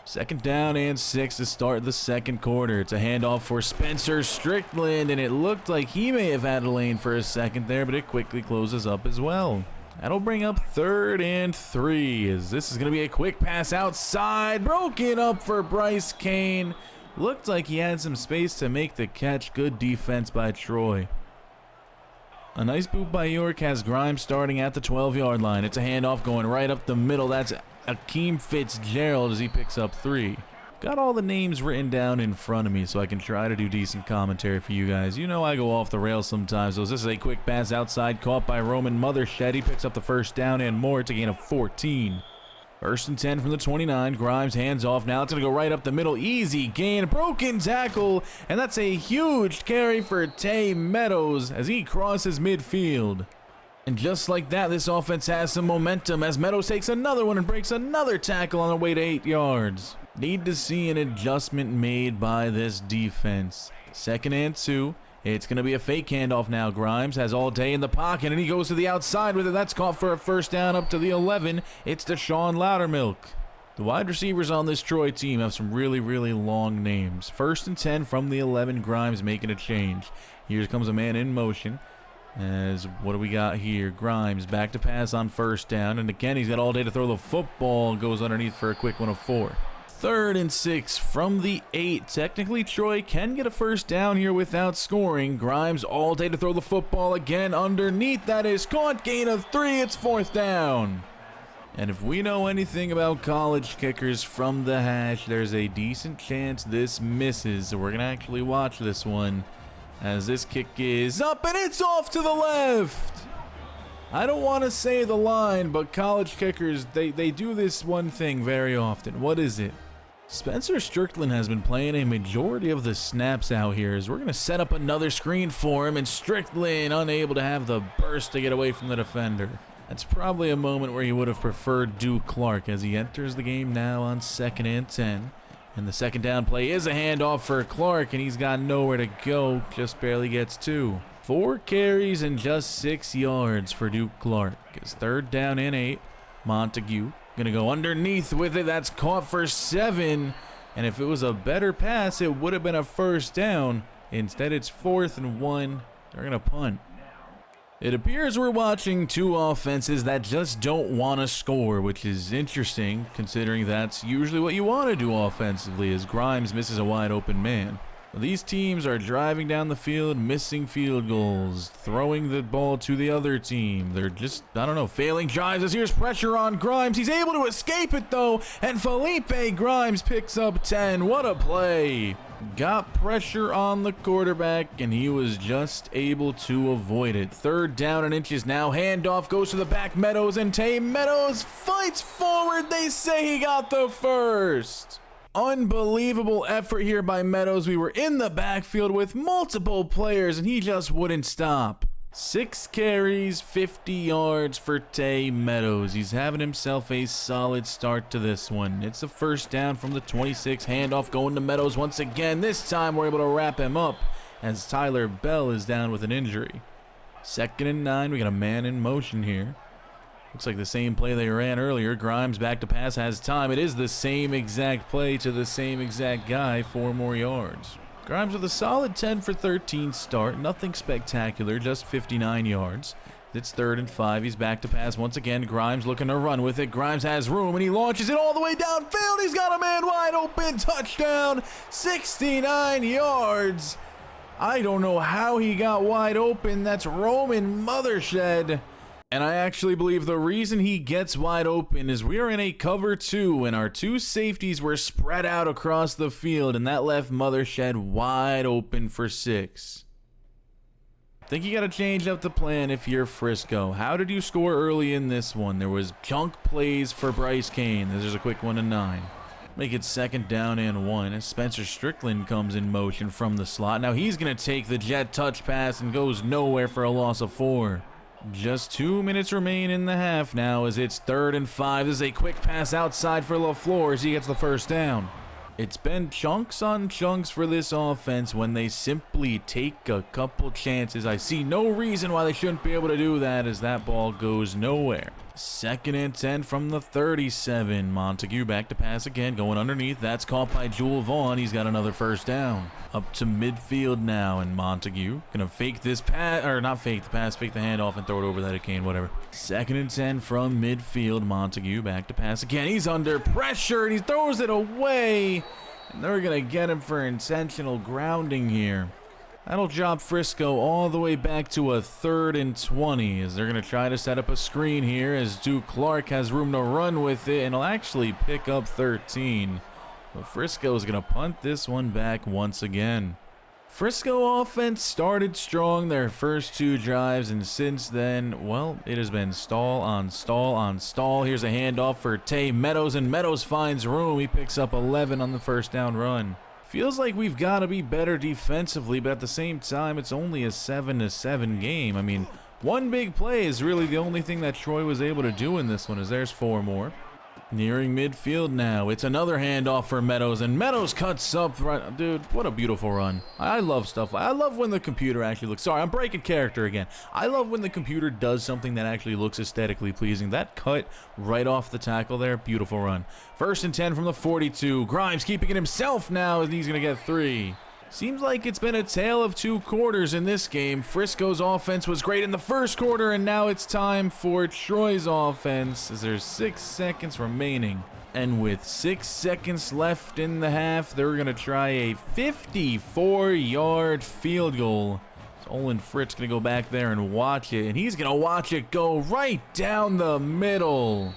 2nd down and 6 to start the second quarter. It's a handoff for Spencer Strickland, and it looked like he may have had a lane for a second there, but it quickly closes up as well. That'll bring up 3rd and 3 as this is going to be a quick pass outside. Broken up for Bryce Kane. Looked like he had some space to make the catch. Good defense by Troy. A nice boot by York has Grimes starting at the 12-yard line. It's a handoff going right up the middle. That's Akeem Fitzgerald as he picks up 3. Got all the names written down in front of me so I can try to do decent commentary for you guys. You know I go off the rails sometimes. So this is a quick pass outside caught by Roman Mothershed. He picks up the 1st down and more to gain of 14. 1st and 10 from the 29. Grimes hands off. Now it's going to go right up the middle. Easy gain. Broken tackle. And that's a huge carry for Tay Meadows as he crosses midfield. And just like that, this offense has some momentum as Meadows takes another one and breaks another tackle on the way to 8 yards. Need to see an adjustment made by this defense. 2nd and 2. It's going to be a fake handoff now. Grimes has all day in the pocket, and he goes to the outside with it. That's caught for a 1st down up to the 11. It's Deshaun Loudermilk. The wide receivers on this Troy team have some really, really long names. 1st and 10 from the 11. Grimes making a change. Here comes a man in motion. As what do we got here? Grimes back to pass on 1st down. And again, he's got all day to throw the football. Goes underneath for a quick one of 4. 3rd and 6 from the 8. Technically, Troy can get a 1st down here without scoring. Grimes all day to throw the football again underneath. That is caught. Gain of 3. It's 4th down. And if we know anything about college kickers from the hash, there's a decent chance this misses. So we're going to actually watch this one. As this kick is up and it's off to the left. I don't want to say the line, but college kickers, they do this one thing very often. What is it? Spencer Strickland has been playing a majority of the snaps out here as we're going to set up another screen for him, and Strickland unable to have the burst to get away from the defender. That's probably a moment where he would have preferred Duke Clark as he enters the game now on 2nd and 10. And the 2nd down play is a handoff for Clark, and he's got nowhere to go. Just barely gets 2. 4 carries and just 6 yards for Duke Clark. It's 3rd down and 8. Montague going to go underneath with it. That's caught for 7. And if it was a better pass, it would have been a 1st down. Instead, it's 4th and 1. They're going to punt. It appears we're watching 2 offenses that just don't want to score, which is interesting considering that's usually what you want to do offensively as Grimes misses a wide open man. These teams are driving down the field, missing field goals, throwing the ball to the other team. They're just, I don't know, failing drives as here's pressure on Grimes. He's able to escape it though, and Felipe Grimes picks up 10. What a play. Got pressure on the quarterback, and he was just able to avoid it. 3rd down and inches now. Handoff goes to the back. Meadows, and Tay Meadows fights forward. They say he got the first. Unbelievable effort here by Meadows. We were in the backfield with multiple players, and he just wouldn't stop. 6 carries, 50 yards for Tay Meadows. He's having himself a solid start to this one. It's a 1st down from the 26. Handoff going to Meadows once again. This time we're able to wrap him up as Tyler Bell is down with an injury. 2nd and 9. We got a man in motion here. Looks like the same play they ran earlier. Grimes back to pass, has time. It is the same exact play to the same exact guy, 4 more yards. Grimes with a solid 10 for 13 start. Nothing spectacular, just 59 yards. It's 3rd and 5. He's back to pass once again. Grimes looking to run with it. Grimes has room, and he launches it all the way downfield. He's got a man wide open. Touchdown, 69 yards. I don't know how he got wide open. That's Roman Mothershed. And I actually believe the reason he gets wide open is we are in a cover 2 and our 2 safeties were spread out across the field, and that left Mothershed wide open for 6. I think you got to change up the plan if you're Frisco. How did you score early in this one? There was chunk plays for Bryce Kane. This is a quick 1 and 9. Make it 2nd down and 1 as Spencer Strickland comes in motion from the slot. Now he's going to take the jet touch pass and goes nowhere for a loss of 4. Just 2 minutes remain in the half now as it's 3rd and 5. This is a quick pass outside for LaFleur as he gets the 1st down. It's been chunks on chunks for this offense when they simply take a couple chances. I see no reason why they shouldn't be able to do that as that ball goes nowhere. 2nd and 10 from the 37. Montague back to pass again, going underneath. That's caught by Jewel Vaughn. He's got another 1st down. Up to midfield now, and Montague gonna fake this pass, or not fake the pass, fake the handoff and throw it over that Kane, whatever. 2nd and 10 from midfield. Montague back to pass again. He's under pressure, and he throws it away. And they're gonna get him for intentional grounding here. That'll drop Frisco all the way back to a 3rd and 20 as they're going to try to set up a screen here as Duke Clark has room to run with it, and he'll actually pick up 13. But Frisco is going to punt this one back once again. Frisco offense started strong their first 2 drives, and since then, well, it has been stall on stall on stall. Here's a handoff for Tay Meadows, and Meadows finds room. He picks up 11 on the 1st down run. Feels like we've got to be better defensively, but at the same time, it's only a 7-7 game. I mean, one big play is really the only thing that Troy was able to do in this one, as there's 4 more. Nearing midfield now. It's another handoff for Meadows, and Meadows cuts up right. Dude, what a beautiful run. I love stuff. I love when the computer actually looks. Sorry, I'm breaking character again. I love when the computer does something that actually looks aesthetically pleasing. That cut right off the tackle there. Beautiful run. 1st and 10 from the 42. Grimes keeping it himself now, and he's going to get 3. Seems like it's been a tale of 2 quarters in this game. Frisco's offense was great in the 1st quarter, and now it's time for Troy's offense as there's 6 seconds remaining. And with 6 seconds left in the half, they're going to try a 54-yard field goal. So Olin Fritz going to go back there and watch it, and he's going to watch it go right down the middle.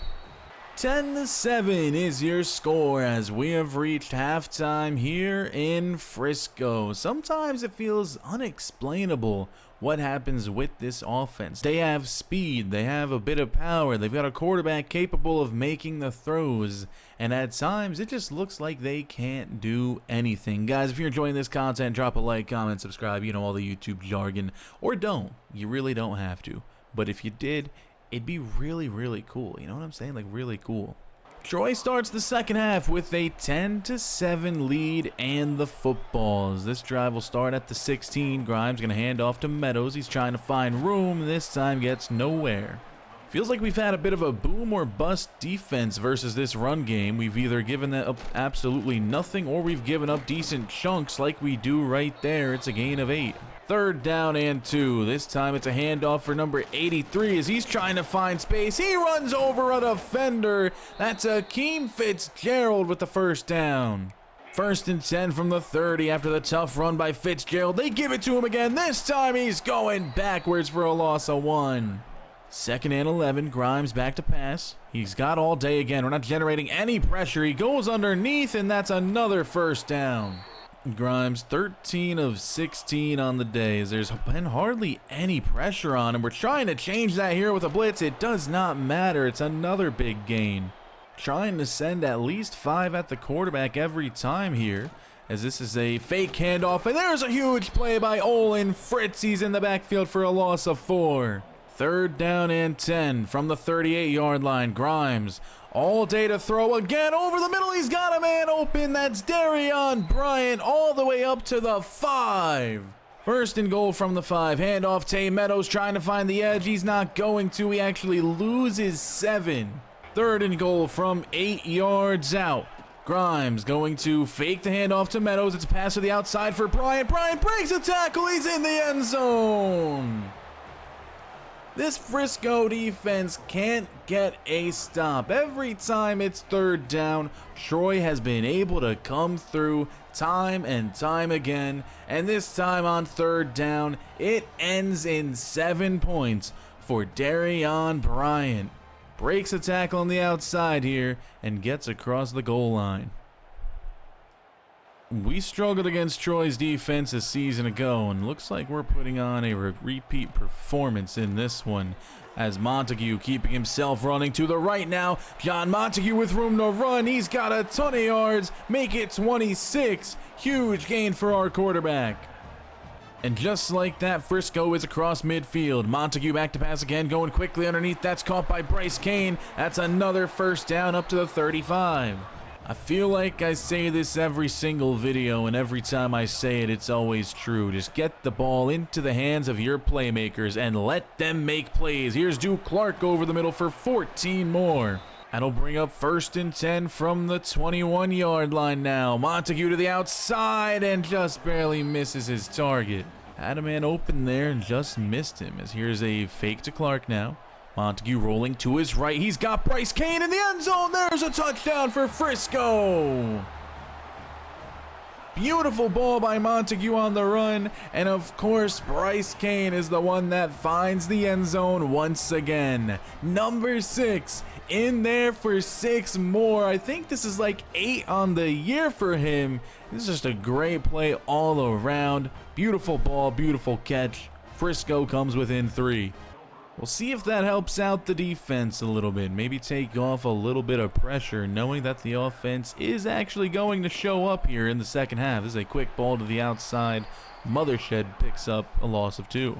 10-7 is your score as we have reached halftime here in Frisco. Sometimes it feels unexplainable what happens with this offense. They have speed, they have a bit of power, they've got a quarterback capable of making the throws, and at times it just looks like they can't do anything. Guys, if you're enjoying this content, drop a like, comment, subscribe, you know, all the YouTube jargon, or don't. You really don't have to. But if you did, it'd be really, really cool. You know what I'm saying? Like, really cool. Troy starts the second half with a 10-7 lead and the footballs. This drive will start at the 16. Grimes going to hand off to Meadows. He's trying to find room. This time gets nowhere. Feels like we've had a bit of a boom or bust defense versus this run game. We've either given that up absolutely nothing or we've given up decent chunks like we do right there. It's a gain of 8. 3rd down and 2. This time it's a handoff for number 83 as he's trying to find space. He runs over a defender. That's Akeem Fitzgerald with the 1st down. First and 10 from the 30 after the tough run by Fitzgerald. They give it to him again. This time he's going backwards for a loss of 1. Second and 11. Grimes back to pass. He's got all day again. We're not generating any pressure. He goes underneath, and that's another first down. Grimes 13 of 16 on the day. There's been hardly any pressure on him. We're trying to change that here with a blitz. It does not matter. It's another big gain. Trying to send at least 5 at the quarterback every time here, as this is a fake handoff, and there's a huge play by Olin. Fritz, he's in the backfield for a loss of 4. Third down and 10 from the 38-yard line. Grimes all day to throw again over the middle. He's got a man open. That's Darian Bryant all the way up to the 5. First and goal from the 5. Handoff, Tay Meadows trying to find the edge. He's not going to. He actually loses 7. Third and goal from 8 yards out. Grimes going to fake the handoff to Meadows. It's a pass to the outside for Bryant. Bryant breaks a tackle. He's in the end zone. This Frisco defense can't get a stop. Every time it's third down, Troy has been able to come through time and time again. And this time on third down, it ends in 7 points for Darian Bryant. Breaks a tackle on the outside here and gets across the goal line. We struggled against Troy's defense a season ago, and looks like we're putting on a repeat performance in this one, as Montague keeping himself running to the right now. John Montague with room to run. He's got a ton of yards. Make it 26. Huge gain for our quarterback. And just like that, Frisco is across midfield. Montague back to pass again, going quickly underneath. That's caught by Bryce Kane. That's another first down up to the 35. I feel like I say this every single video, and every time I say it, it's always true. Just get the ball into the hands of your playmakers and let them make plays. Here's Duke Clark over the middle for 14 more. That'll bring up first and 10 from the 21-yard line now. Montague to the outside and just barely misses his target. Had a man open there and just missed him, as here's a fake to Clark now. Montague rolling to his right. He's got Bryce Kane in the end zone. There's a touchdown for Frisco. Beautiful ball by Montague on the run. And of course, Bryce Kane is the one that finds the end zone once again. Number 6 in there for 6 more. I think this is like 8 on the year for him. This is just a great play all around. Beautiful ball, beautiful catch. Frisco comes within 3. We'll see if that helps out the defense a little bit. Maybe take off a little bit of pressure, knowing that the offense is actually going to show up here in the second half. This is a quick ball to the outside. Mothershed picks up a loss of 2.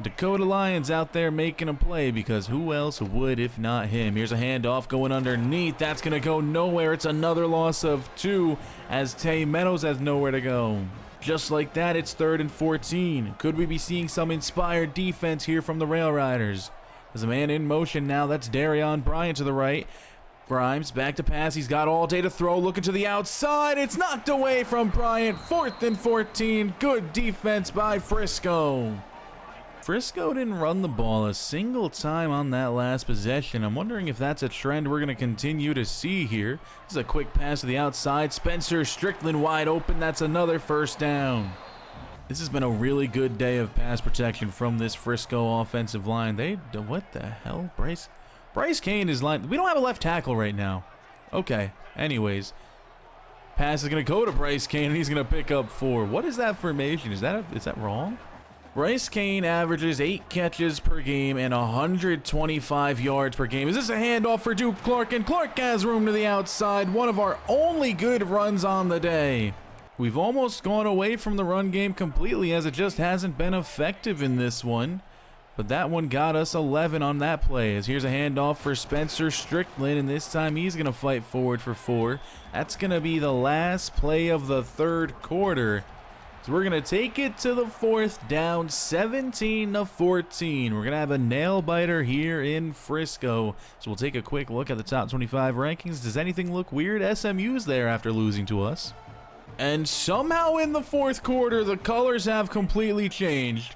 Dakota Lions out there making a play, because who else would if not him? Here's a handoff going underneath. That's going to go nowhere. It's another loss of 2, as Tay Meadows has nowhere to go. Just like that, it's 3rd and 14. Could we be seeing some inspired defense here from the Railriders? There's a man in motion now. That's Darian Bryant to the right. Grimes back to pass. He's got all day to throw. Looking to the outside. It's knocked away from Bryant. 4th and 14. Good defense by Frisco. Frisco didn't run the ball a single time on that last possession. I'm wondering if that's a trend we're going to continue to see here. This is a quick pass to the outside. Spencer Strickland wide open. That's another first down. This has been a really good day of pass protection from this Frisco offensive line. What the hell? Bryce Kane is line. We don't have a left tackle right now. Okay. Anyways. Pass is going to go to Bryce Kane, and he's going to pick up 4. What is that formation? Is that wrong? Bryce Kane averages 8 catches per game and 125 yards per game. Is this a handoff for Duke Clark? And Clark has room to the outside. One of our only good runs on the day. We've almost gone away from the run game completely, as it just hasn't been effective in this one. But that one got us 11 on that play. As here's a handoff for Spencer Strickland, and this time he's going to fight forward for 4. That's going to be the last play of the third quarter. So we're going to take it to the 4th down, 17-14. We're going to have a nail-biter here in Frisco. So we'll take a quick look at the top 25 rankings. Does anything look weird? SMU's there after losing to us. And somehow in the 4th quarter, the colors have completely changed.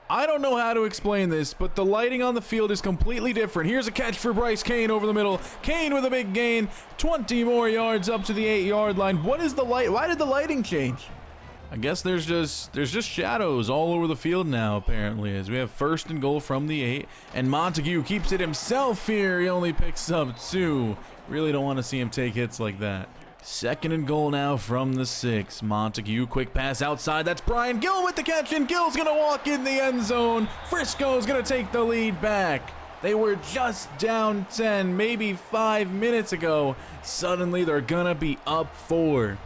I don't know how to explain this, but the lighting on the field is completely different. Here's a catch for Bryce Kane over the middle. Kane with a big gain. 20 more yards up to the 8-yard line. What is the light? Why did the lighting change? I guess there's just shadows all over the field now, apparently, as we have 1st and goal from the 8. And Montague keeps it himself here. He only picks up 2. Really don't want to see him take hits like that. 2nd and goal now from the 6. Montague, quick pass outside. That's Brian Gill with the catch, and Gill's going to walk in the end zone. Frisco's going to take the lead back. They were just down 10 maybe 5 minutes ago. Suddenly they're going to be up 4.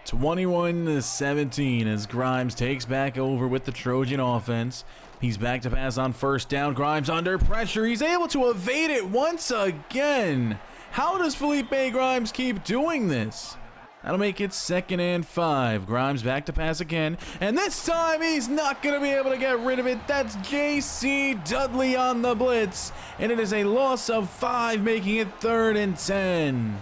21-17 as Grimes takes back over with the Trojan offense. He's back to pass on 1st down. Grimes under pressure. He's able to evade it once again. How does Felipe Grimes keep doing this? That'll make it 2nd and 5. Grimes back to pass again. And this time he's not going to be able to get rid of it. That's J.C. Dudley on the blitz. And it is a loss of 5, making it 3rd and 10.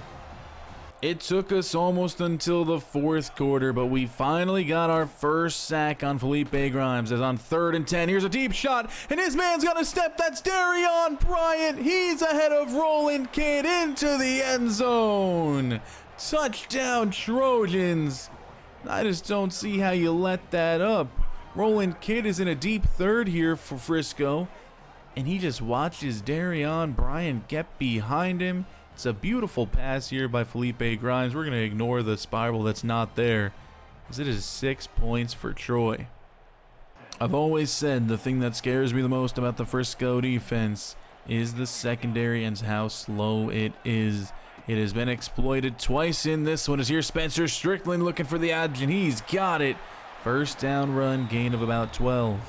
It took us almost until the 4th quarter, but we finally got our first sack on Felipe Grimes. As on 3rd and 10, here's a deep shot, and his man's got a step. That's Darion Bryant. He's ahead of Roland Kidd into the end zone. Touchdown, Trojans. I just don't see how you let that up. Roland Kidd is in a deep 3rd here for Frisco, and he just watches Darion Bryant get behind him. It's a beautiful pass here by Felipe Grimes. We're going to ignore the spiral that's not there, as it is 6 points for Troy. I've always said the thing that scares me the most about the Frisco defense is the secondary and how slow it is. It has been exploited twice in this one. As here Spencer Strickland looking for the edge, and he's got it. 1st down run, gain of about 12.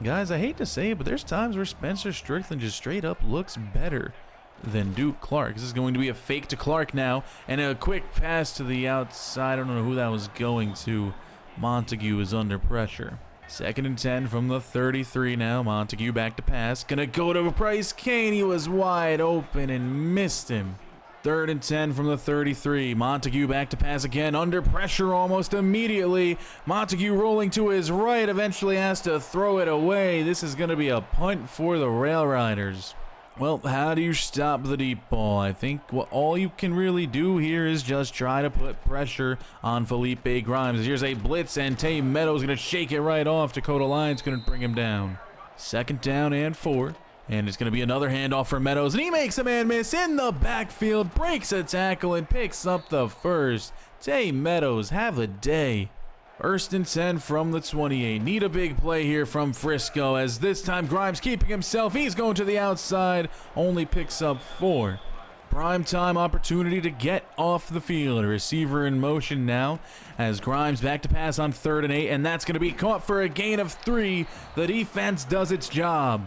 Guys, I hate to say it, but there's times where Spencer Strickland just straight up looks better than Duke Clark. This is going to be a fake to Clark now, and a quick pass to the outside. I don't know who that was going to. Montague is under pressure. 2nd and 10 from the 33 now. Montague back to pass. Gonna go to Bryce Kane. He was wide open and missed him. 3rd and 10 from the 33. Montague back to pass again. Under pressure almost immediately. Montague rolling to his right. Eventually has to throw it away. This is going to be a punt for the Railriders. Well, how do you stop the deep ball? I think all you can really do here is just try to put pressure on Felipe Grimes. Here's a blitz, and Tay Meadows going to shake it right off. Dakota Lyons couldn't bring him down. 2nd down and 4. And it's going to be another handoff for Meadows, and he makes a man miss in the backfield, breaks a tackle, and picks up the 1st. Tay Meadows, have a day. 1st and 10 from the 28. Need a big play here from Frisco, as this time Grimes keeping himself. He's going to the outside, only picks up 4. Prime time opportunity to get off the field. A receiver in motion now, as Grimes back to pass on 3rd and 8, and that's going to be caught for a gain of 3. The defense does its job.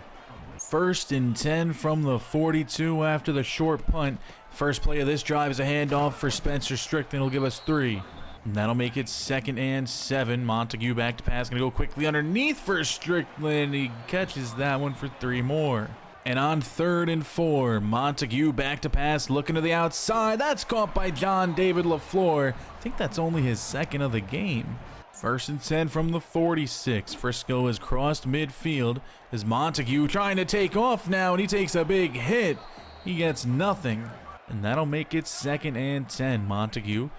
1st and 10 from the 42 after the short punt. First play of this drive is a handoff for Spencer Strickland. It'll give us 3. And that'll make it 2nd and 7. Montague back to pass. Going to go quickly underneath for Strickland. He catches that one for 3 more. And on 3rd and 4, Montague back to pass. Looking to the outside. That's caught by John David LaFleur. I think that's only his 2nd of the game. 1st and 10 from the 46. Frisco has crossed midfield. As Montague trying to take off now, and he takes a big hit. He gets nothing. And that'll make it 2nd and 10. Montague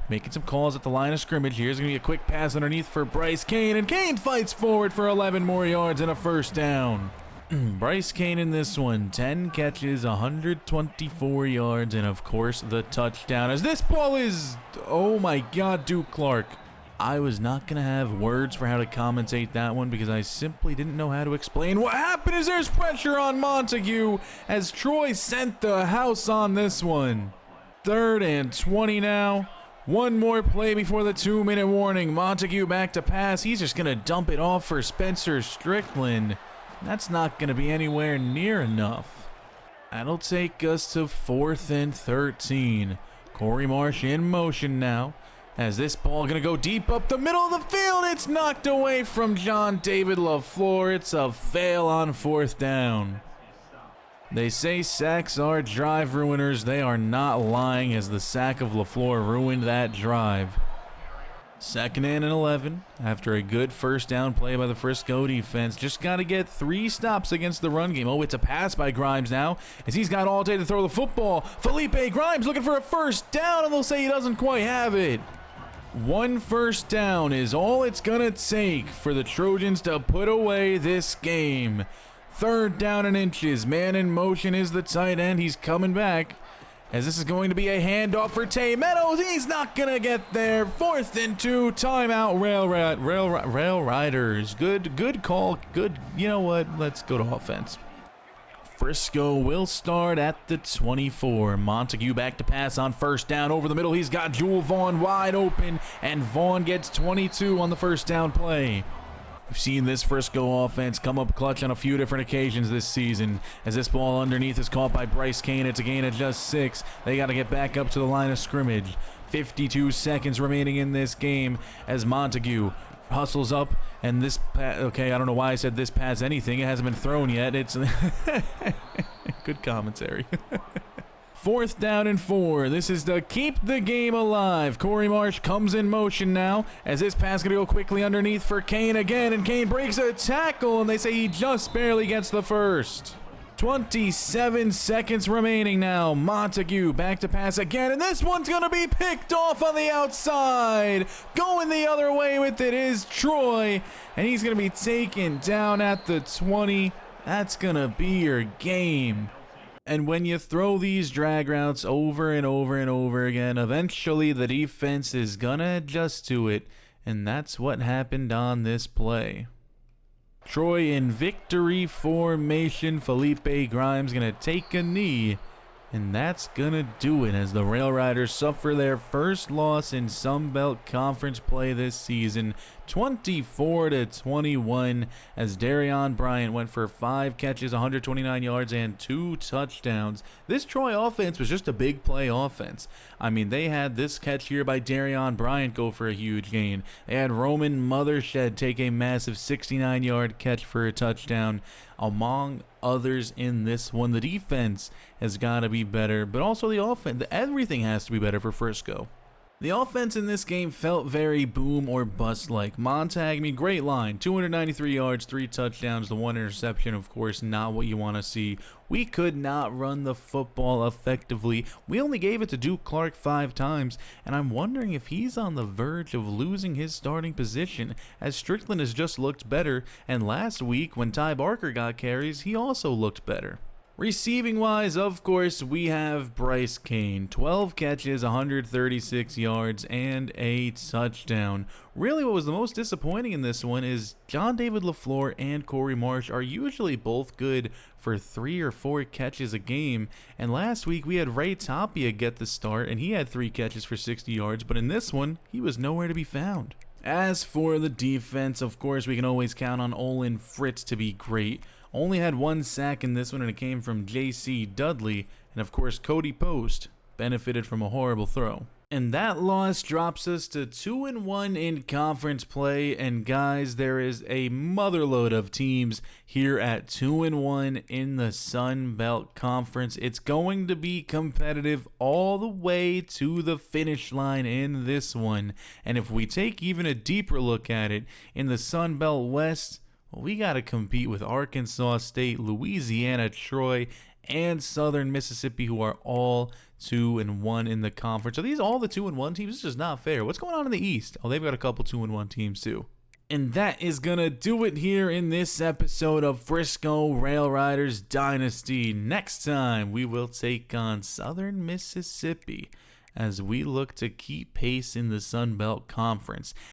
making some calls at the line of scrimmage. Here's going to be a quick pass underneath for Bryce Kane, and Kane fights forward for 11 more yards and a 1st down. Bryce Kane in this one, 10 catches, 124 yards, and of course the touchdown. As this ball is, oh my God, Duke Clark. I was not going to have words for how to commentate that one because I simply didn't know how to explain what happened. Is there's pressure on Montague as Troy sent the house on this one. 3rd and 20 now. One more play before the 2-minute warning. Montague back to pass. He's just going to dump it off for Spencer Strickland. That's not going to be anywhere near enough. That'll take us to 4th and 13. Corey Marsh in motion now. As this ball going to go deep up the middle of the field. It's knocked away from John David LaFleur. It's a fail on 4th down. They say sacks are drive ruiners. They are not lying, as the sack of LaFleur ruined that drive. 2nd and 11 after a good first down play by the Frisco defense. Just got to get 3 stops against the run game. Oh, it's a pass by Grimes now as he's got all day to throw the football. Felipe Grimes looking for a first down, and they'll say he doesn't quite have it. 1 first down is all it's going to take for the Trojans to put away this game. 3rd down and inches. Man in motion is the tight end. He's coming back. As this is going to be a handoff for Tay Meadows. He's not going to get there. 4th and 2. Timeout, Railriders. Good call. Good. You know what? Let's go to offense. Frisco will start at the 24. Montague back to pass on first down over the middle. He's got Jewel Vaughn wide open, and Vaughn gets 22 on the first down play. We've seen this Frisco offense come up clutch on a few different occasions this season. As this ball underneath is caught by Bryce Kane, it's a gain of just 6. They got to get back up to the line of scrimmage. 52 seconds remaining in this game as Montague hustles up, and this okay, I don't know why I said this pass anything. It hasn't been thrown yet. It's good commentary. 4th down and 4. This is to keep the game alive. Corey Marsh comes in motion now as this pass going to go quickly underneath for Kane again, and Kane breaks a tackle, and they say he just barely gets the first. 27 seconds remaining now. Montague back to pass again, and this one's going to be picked off on the outside. Going the other way with it is Troy, and he's going to be taken down at the 20. That's going to be your game. And when you throw these drag routes over and over and over again, eventually the defense is gonna adjust to it, and that's what happened on this play. Troy in victory formation. Felipe Grimes gonna take a knee, and that's gonna do it as the Railriders suffer their first loss in Sun Belt Conference play this season, 24-21, as Darion Bryant went for 5 catches, 129 yards, and 2 touchdowns. This Troy offense was just a big play offense. I mean, they had this catch here by Darion Bryant go for a huge gain. They had Roman Mothershed take a massive 69-yard catch for a touchdown. Among others in this one, the defense has got to be better, but also the offense. Everything has to be better for Frisco. The offense in this game felt very boom or bust like. Montague, great line, 293 yards, 3 touchdowns, the 1 interception, of course, not what you want to see. We could not run the football effectively. We only gave it to Duke Clark 5 times, and I'm wondering if he's on the verge of losing his starting position, as Strickland has just looked better, and last week when Ty Barker got carries, he also looked better. Receiving wise, of course, we have Bryce Kane, 12 catches, 136 yards, and a touchdown. Really what was the most disappointing in this one is John David LaFleur and Corey Marsh are usually both good for 3 or 4 catches a game, and last week we had Ray Tapia get the start, and he had 3 catches for 60 yards, but in this one, he was nowhere to be found. As for the defense, of course, we can always count on Olin Fritz to be great. Only had 1 sack in this one, and it came from J.C. Dudley. And of course, Cody Post benefited from a horrible throw. And that loss drops us to 2-1 in conference play. And guys, there is a motherload of teams here at 2-1 in the Sun Belt Conference. It's going to be competitive all the way to the finish line in this one. And if we take even a deeper look at it, in the Sun Belt West, well, we got to compete with Arkansas State, Louisiana, Troy, and Southern Mississippi, who are all 2-1 in the conference. Are these all the 2-1 teams? This is just not fair. What's going on in the East? Oh, they've got a couple 2-1 teams too. And that is going to do it here in this episode of Frisco Railriders Dynasty. Next time, we will take on Southern Mississippi as we look to keep pace in the Sun Belt Conference.